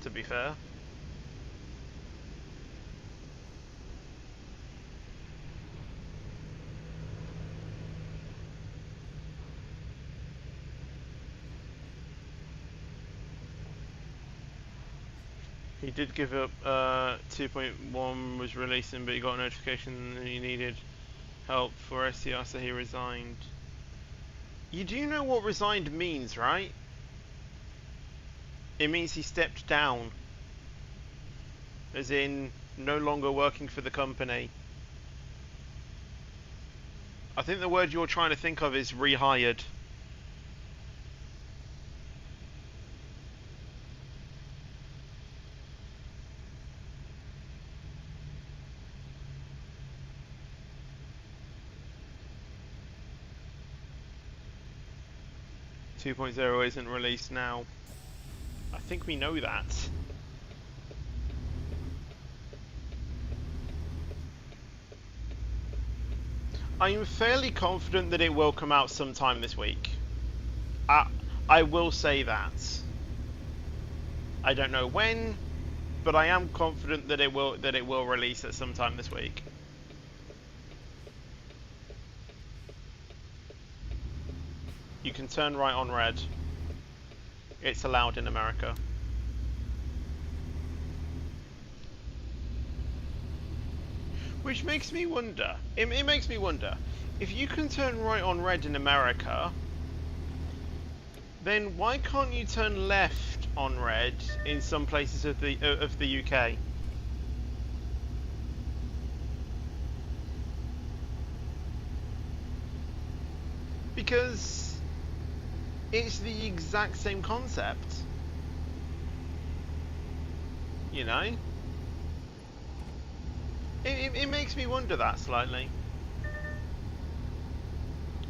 to be fair. He did give up 2.1 was releasing, but he got a notification that he needed help for SCR, so he resigned. You do know what resigned means, right? It means he stepped down. As in, no longer working for the company. I think the word you're trying to think of is rehired. Two point zero isn't released now. I think we know that. I'm fairly confident that it will come out sometime this week. I will say that. I don't know when, but I am confident that it will release at some time this week. You can turn right on red. It's allowed in America. Which makes me wonder. It makes me wonder. If you can turn right on red in America, then why can't you turn left on red in some places of the UK? Because it's the exact same concept. You know? It makes me wonder that slightly.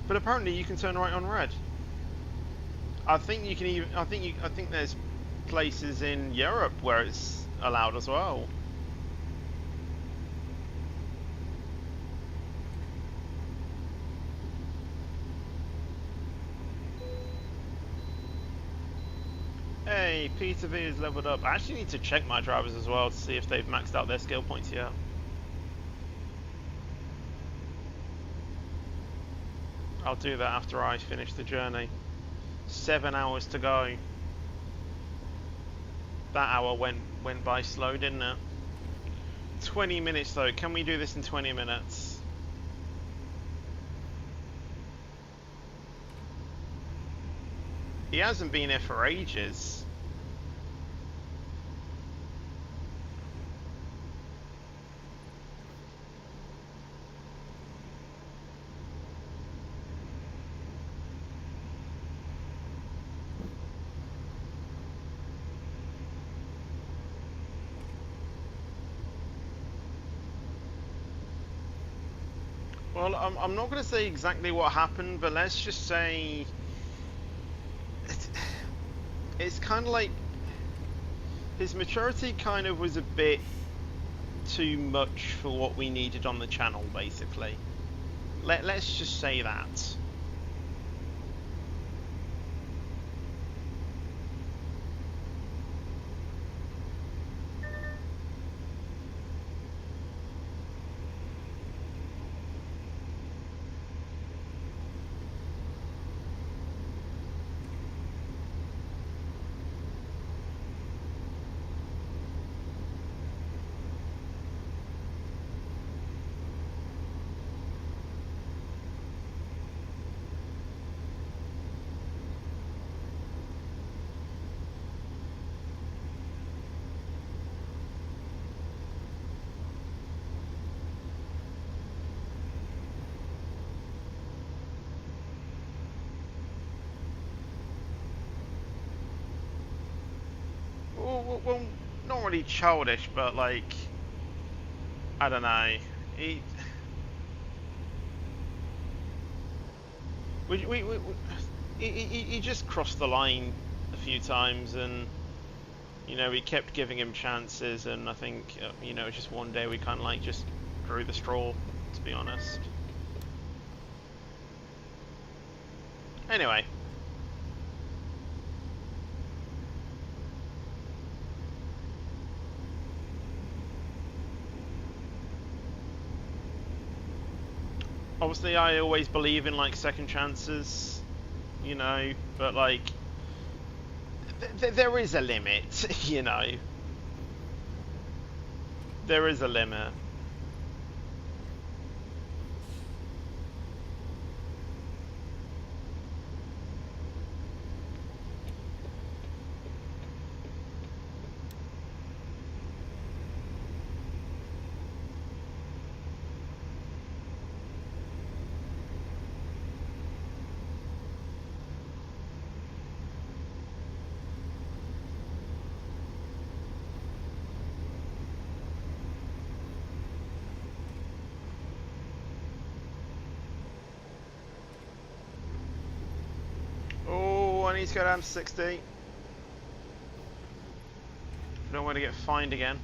But apparently you can turn right on red. I think you can even I think there's places in Europe where it's allowed as well. Hey, Peter V is leveled up. I actually need to check my drivers as well to see if they've maxed out their skill points yet. I'll do that after I finish the journey. 7 hours to go. That hour went by slow, didn't it? 20 minutes though. Can we do this in 20 minutes? He hasn't been here for ages. Well, I'm not going to say exactly what happened, but let's just say it's kind of like his maturity kind of was a bit too much for what we needed on the channel, basically. Let's just say that. Well, not really childish, but like, I don't know. He just crossed the line a few times, and you know, we kept giving him chances, and I think you know, just one day we kind of like just drew the straw, to be honest. Anyway. Obviously, I always believe in like second chances, you know, but like there is a limit, you know. there is a limit. Oh, I need to go down to 60. Don't want to get fined again.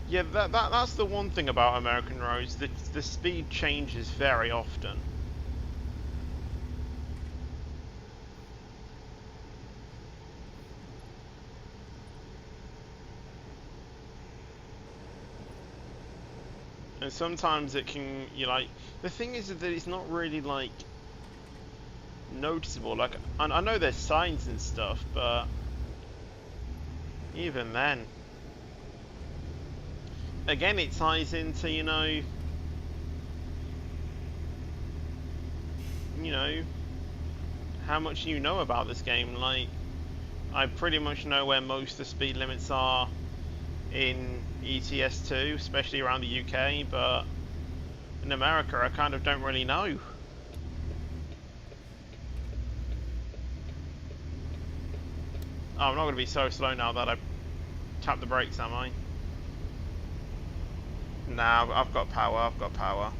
Yeah, that's the one thing about American roads. The speed changes very often. And sometimes it can, the thing is that it's not really, like, noticeable. Like, I know there's signs and stuff, but even then, again, it ties into, how much you know about this game. Like, I pretty much know where most of the speed limits are in ETS2, especially around the UK, but in America I kind of don't really know. Oh, I'm not going to be so slow now that I tap the brakes, am I? Nah, I've got power, I've got power.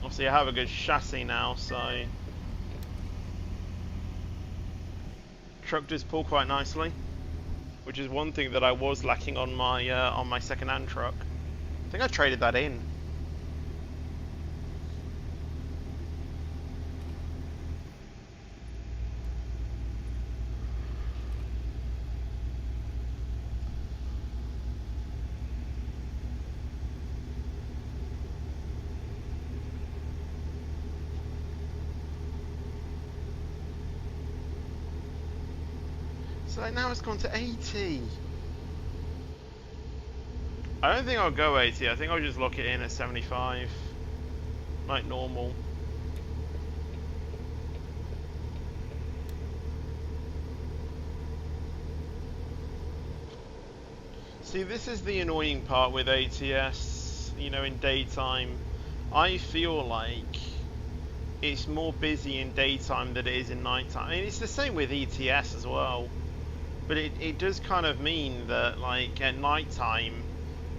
Obviously I have a good chassis now, so truck does pull quite nicely, which is one thing that I was lacking on my second-hand truck. I think I traded that in. So now it's gone to 80. I don't think I'll go 80. I think I'll just lock it in at 75, like normal. See, this is the annoying part with ATS, in daytime. I feel like it's more busy in daytime than it is in nighttime. I mean, it's the same with ETS as well. But it does kind of mean that, like, at night time,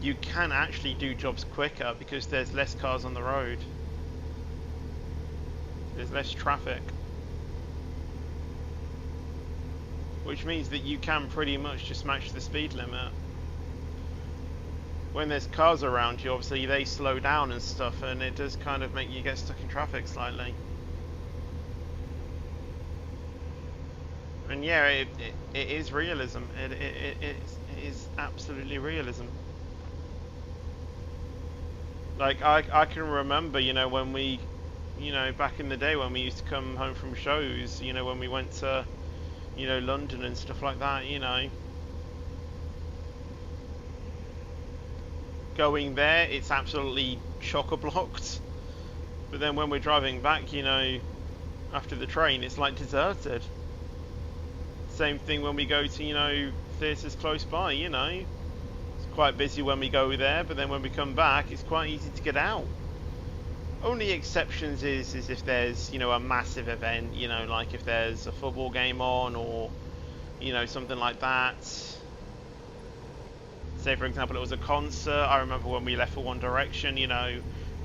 you can actually do jobs quicker because there's less cars on the road. There's less traffic. Which means that you can pretty much just match the speed limit. When there's cars around you, obviously they slow down and stuff, and it does kind of make you get stuck in traffic slightly. And yeah, it is realism. It is absolutely realism. Like, I can remember, when we, back in the day when we used to come home from shows, when we went to, London and stuff like that, Going there, it's absolutely chock-a-blocked. But then when we're driving back, after the train, it's like deserted. Same thing when we go to, theatres close by, It's quite busy when we go there, but then when we come back, it's quite easy to get out. Only exceptions is if there's, a massive event, like if there's a football game on or, something like that. Say, for example, it was a concert. I remember when we left for One Direction,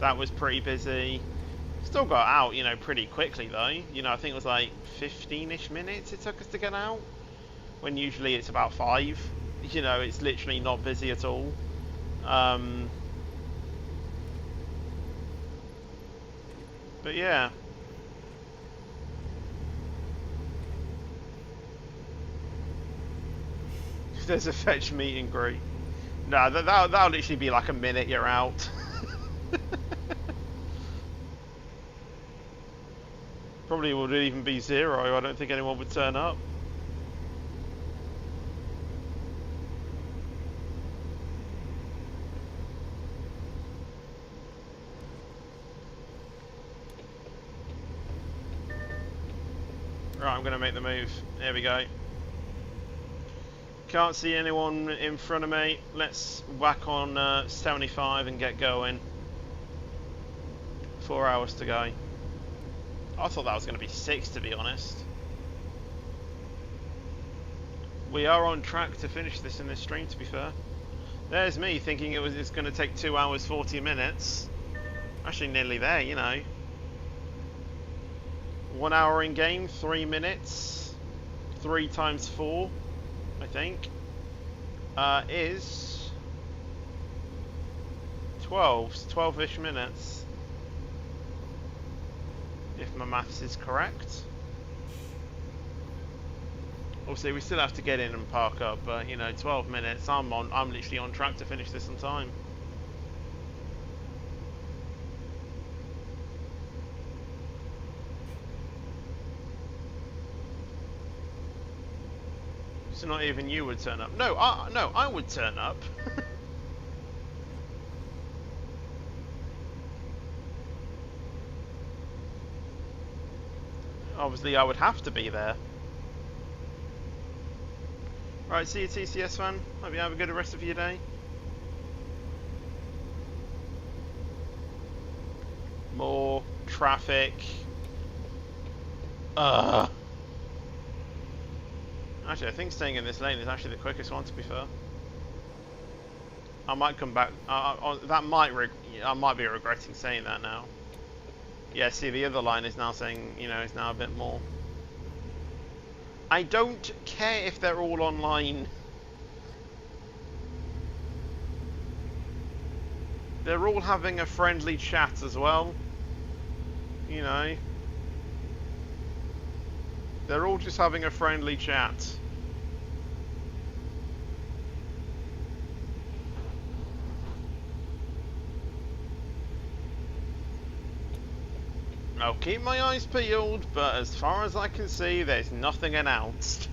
that was pretty busy. Still got out, pretty quickly though. I think it was like 15-ish minutes it took us to get out. When usually it's about 5. It's literally not busy at all. But yeah. If there's a fetch meet and greet. No, that'll literally be like a minute, you're out. Probably would even be 0. I don't think anyone would turn up. Right, I'm going to make the move. There we go. Can't see anyone in front of me. Let's whack on 75 and get going. 4 hours to go. I thought that was going to be 6, to be honest. We are on track to finish this in this stream, to be fair. There's me thinking it's going to take 2 hours 40 minutes. Actually nearly there, you know. 1 hour in game, 3 minutes. 3 times 4, I think, is 12-ish minutes. If my maths is correct. Obviously, we still have to get in and park up, but you know, 12 minutes. I'm literally on track to finish this on time. So not even you would turn up. No, I would turn up. Obviously, I would have to be there. Right, see you, TCS fan. Hope you have a good rest of your day. More traffic. Actually, I think staying in this lane is actually the quickest one, to be fair. I might come back. I might be regretting saying that now. Yeah, see, the other line is now saying, you know, it's now a bit more. I don't care if they're all online. They're all having a friendly chat as well. You know. They're all just having a friendly chat. I'll keep my eyes peeled, but as far as I can see, there's nothing announced.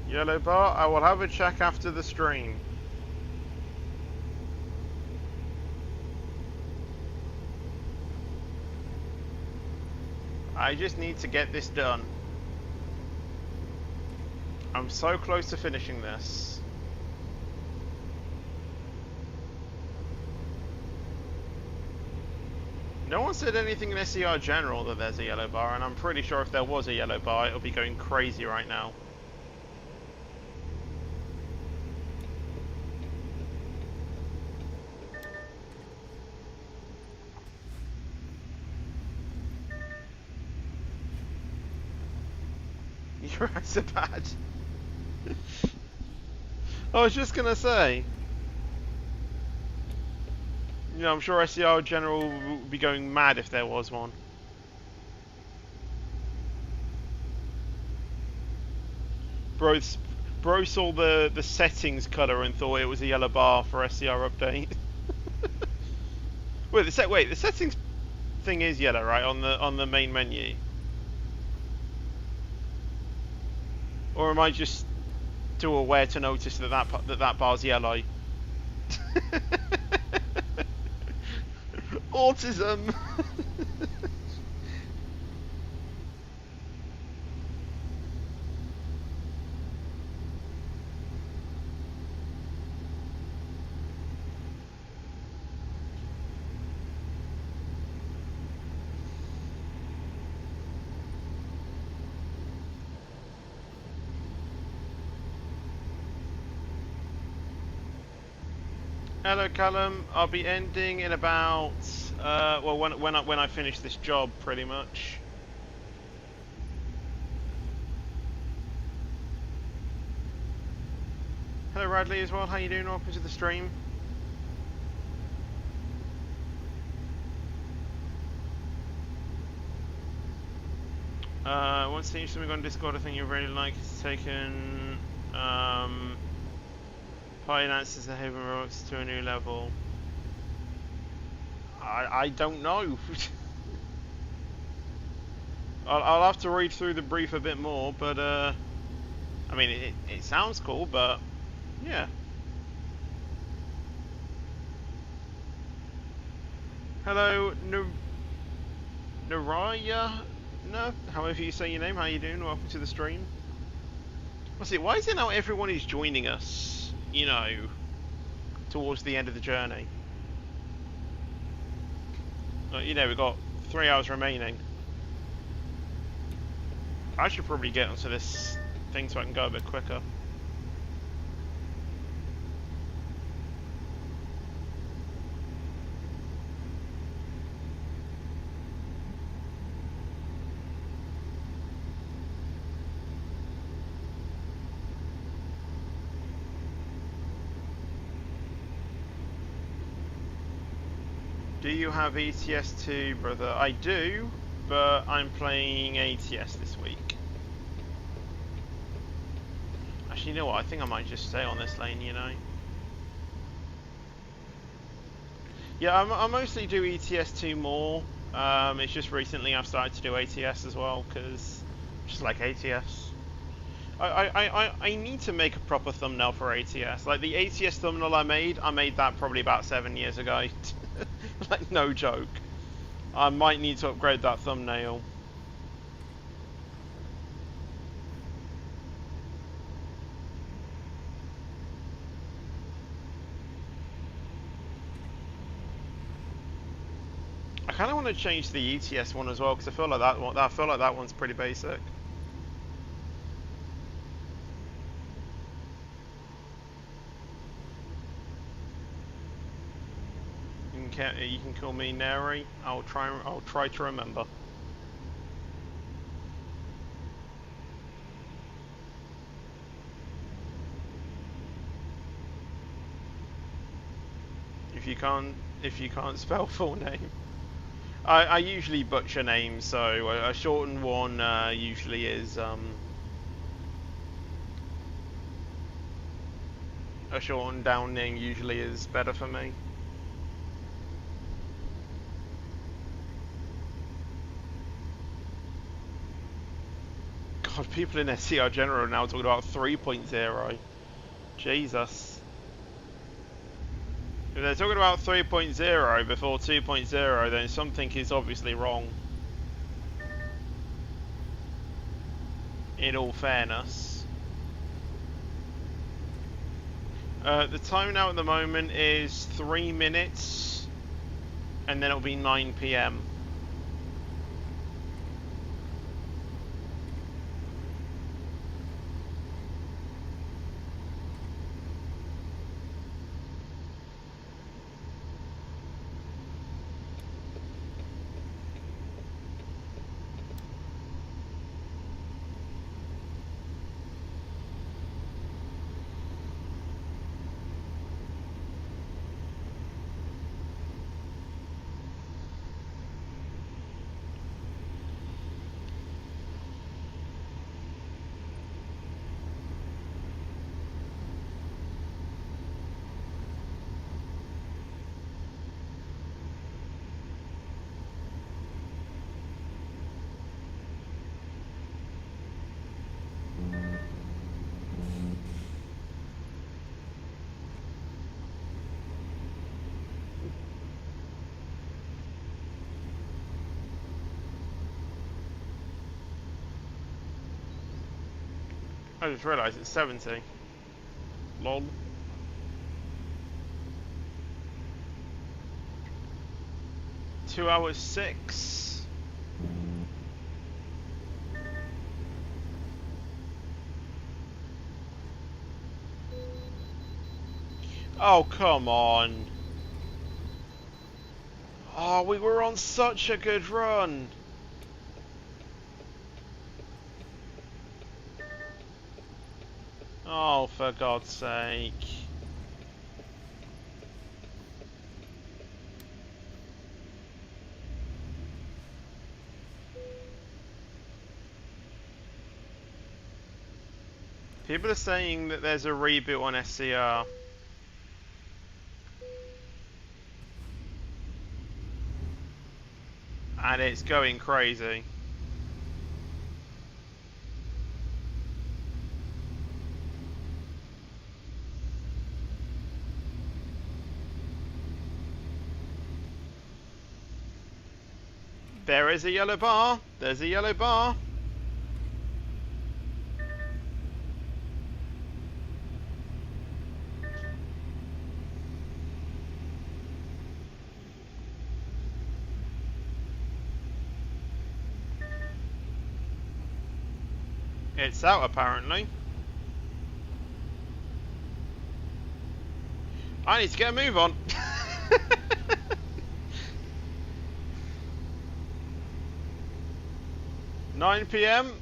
Yellow bar, I will have a check after the stream. I just need to get this done. I'm so close to finishing this. No one said anything in SCR General that there's a yellow bar, and I'm pretty sure if there was a yellow bar, it would be going crazy right now. Your eyes are bad. I was just gonna say, you know, I'm sure SCR General would be going mad if there was one. Bro saw the settings color and thought it was a yellow bar for SCR update. Wait, the settings thing is yellow, right, on the main menu? Or am I just too aware to notice that bar's yellow? Autism. Hello Callum, I'll be ending in about Well, when I finish this job, pretty much. Hello, Radley, as well. How you doing? Welcome to the stream. Once seeing something on Discord, I think you really like. It's taken finances and Haven Robots to a new level. I don't know. I'll have to read through the brief a bit more, but I mean, it sounds cool, but yeah. Hello, Naraya? No, however you say your name, how you doing? Welcome to the stream. What's it? Why is it now everyone is joining us, you know, towards the end of the journey? You know, we've got 3 hours remaining. I should probably get onto this thing so I can go a bit quicker. Do you have ETS2, brother? I do, but I'm playing ATS this week. Actually, you know what? I think I might just stay on this lane, you know? Yeah, I mostly do ETS2 more. It's just recently I've started to do ATS as well, because just like ATS. I need to make a proper thumbnail for ATS. Like, the ATS thumbnail I made that probably about 7 years ago. Like, no joke. I might need to upgrade that thumbnail. I kind of want to change the ETS one as well, because I feel like that one's pretty basic. You can call me Neri. I'll try to remember. If you can't spell full name, I usually butcher names, so a shortened one usually is a shortened down name usually is better for me. God, people in SCR General are now talking about 3.0. Jesus. If they're talking about 3.0 before 2.0, then something is obviously wrong. In all fairness. The time now at the moment is 3 minutes, and then it'll be 9 PM. I just realised it's 70. Lol. Two hours 6. Oh, come on. Oh, we were on such a good run. Oh, for God's sake. People are saying that there's a reboot on SCR. And it's going crazy. There is a yellow bar. There's a yellow bar. It's out apparently. I need to get a move on. 9 PM.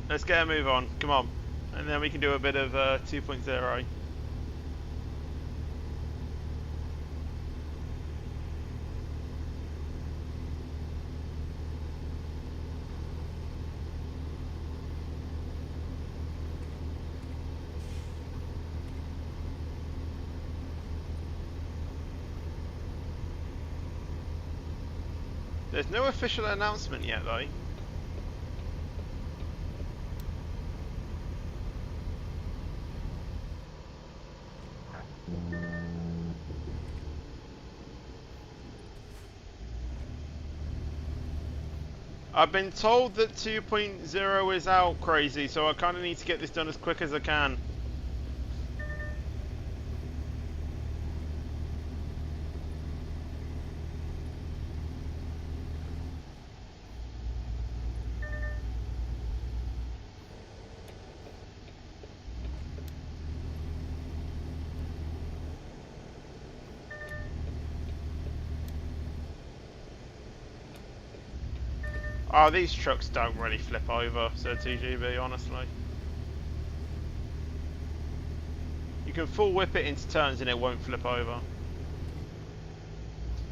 Let's get a move on. Come on. And then we can do a bit of 2.0. There's no official announcement yet though. I've been told that 2.0 is out, crazy, so I kind of need to get this done as quick as I can. Oh, these trucks don't really flip over, so 2GB, honestly. You can full whip it into turns and it won't flip over.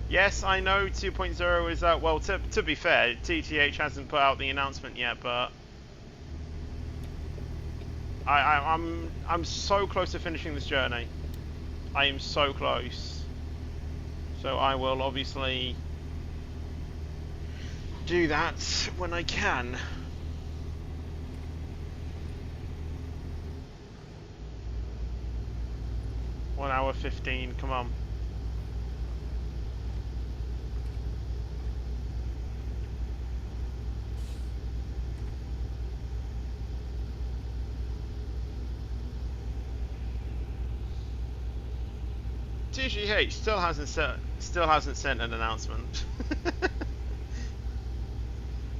Yes, I know 2.0 is out. Well, to be fair, TTH hasn't put out the announcement yet, but I'm so close to finishing this journey. I am so close. So I will obviously do that when I can. One hour 15, come on. TGH still hasn't sent an announcement.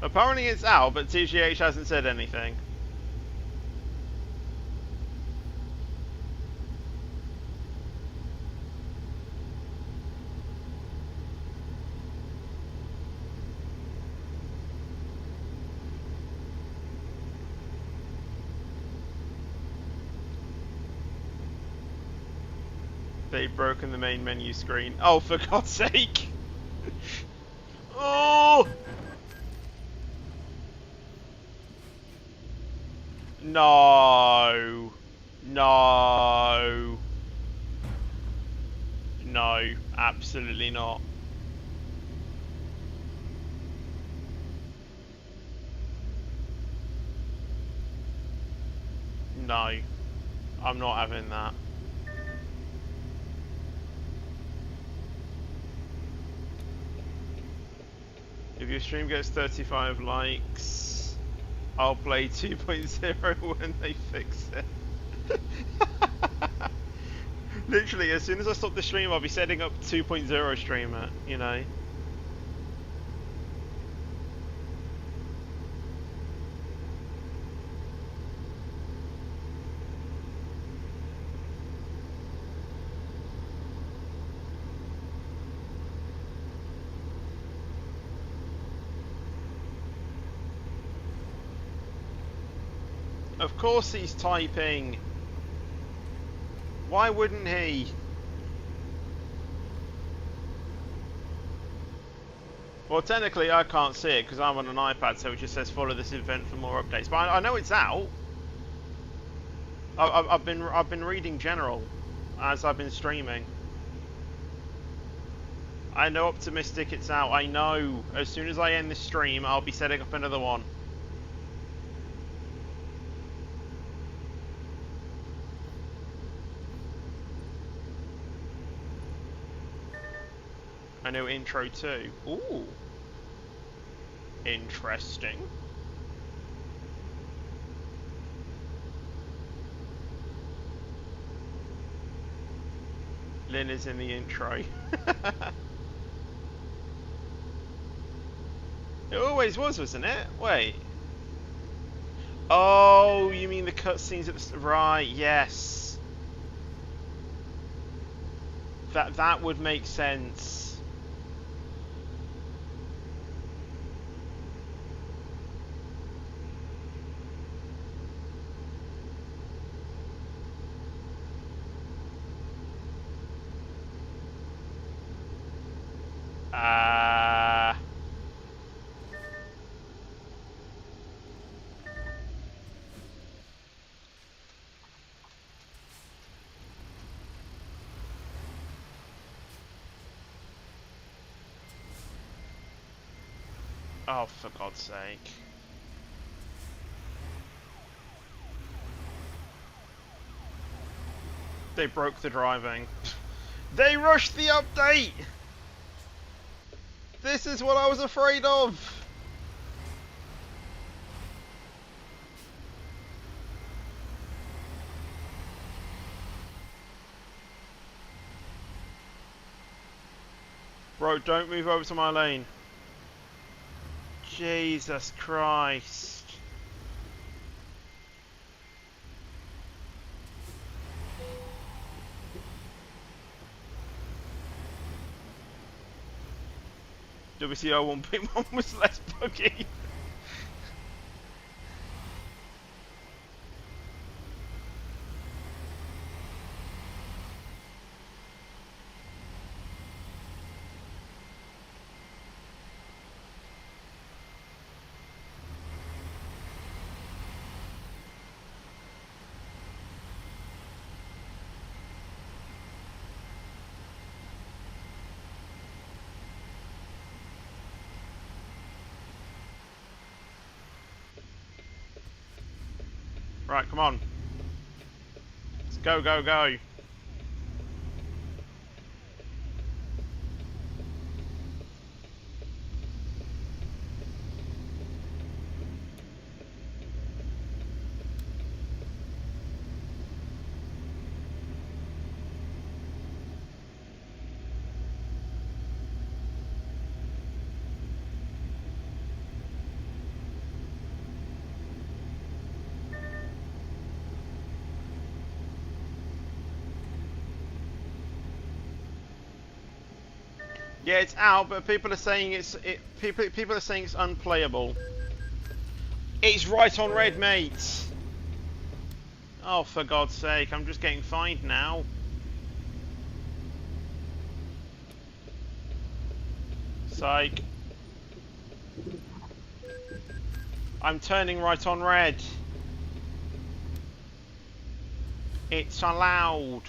Apparently it's out, but TGH hasn't said anything. They've broken the main menu screen. Oh, for God's sake! Oh! No. No. No, absolutely not. No. I'm not having that. If your stream gets 35 likes, I'll play 2.0 when they fix it. Literally, as soon as I stop the stream, I'll be setting up 2.0 streamer, you know. Of course he's typing. Why wouldn't he? Well, technically I can't see it because I'm on an iPad, so it just says follow this event for more updates. But I know it's out. I've been reading general as I've been streaming. I know optimistic it's out. I know. As soon as I end this stream, I'll be setting up another one. I know intro too. Ooh. Interesting. Lynn is in the intro. It always was, wasn't it? Wait. Oh, you mean the cutscenes at the right? Yes. That would make sense. Oh, for God's sake. They broke the driving. They rushed the update! This is what I was afraid of! Bro, don't move over to my lane. Jesus Christ. WCO 1.1 was less buggy. Right, come on. Let's go, go, go. Yeah, it's out, but people are saying people are saying it's unplayable. It's right on red, mate. Oh, for God's sake, I'm just getting fined now. Psych. I'm turning right on red. It's allowed.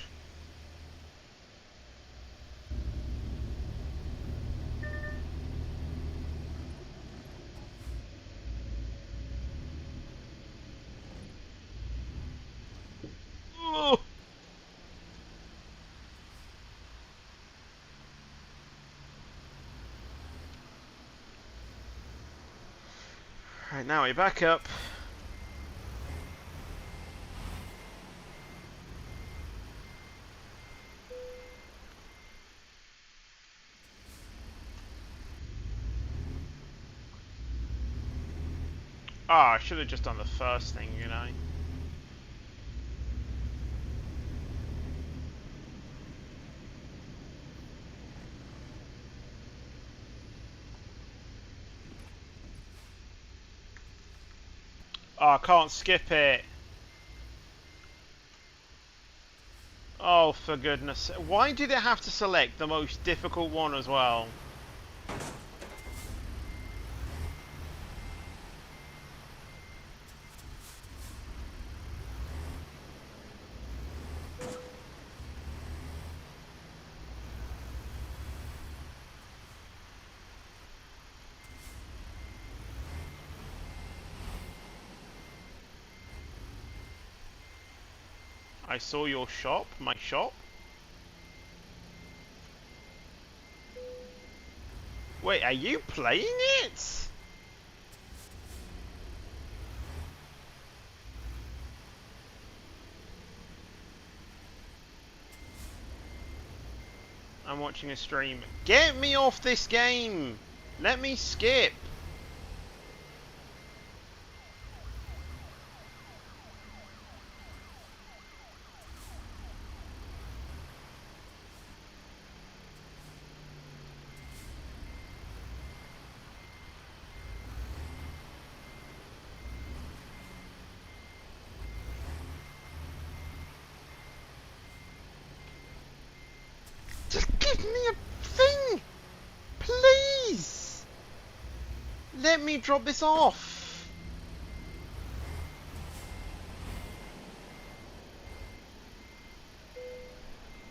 Right, now we're back up. Ah, I should have just done the first thing, you know. Oh, I can't skip it. Oh, for goodness. Why did it have to select the most difficult one as well? I saw your shop, my shop. Wait, are you playing it? I'm watching a stream. Get me off this game! Let me skip! Just give me a thing! Please! Let me drop this off!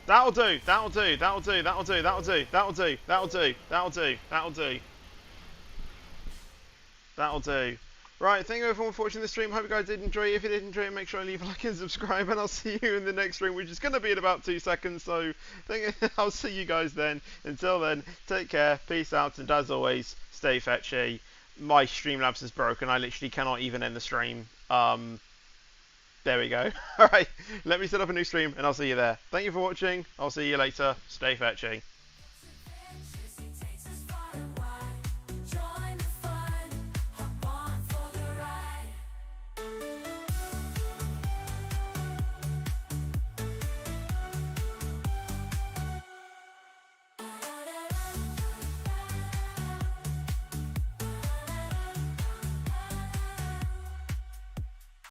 That'll do, that'll do, that'll do, that'll do, that'll do, that'll do, that'll do, that'll do, that'll do. That'll do. Right, thank you everyone for watching the stream. Hope you guys did enjoy it. If you did enjoy it, make sure to leave a like and subscribe, and I'll see you in the next stream, which is going to be in about 2 seconds. So I'll see you guys then. Until then, take care, peace out, and as always, stay fetchy. My Streamlabs is broken. I literally cannot even end the stream. There we go. Alright, let me set up a new stream, and I'll see you there. Thank you for watching. I'll see you later. Stay fetchy.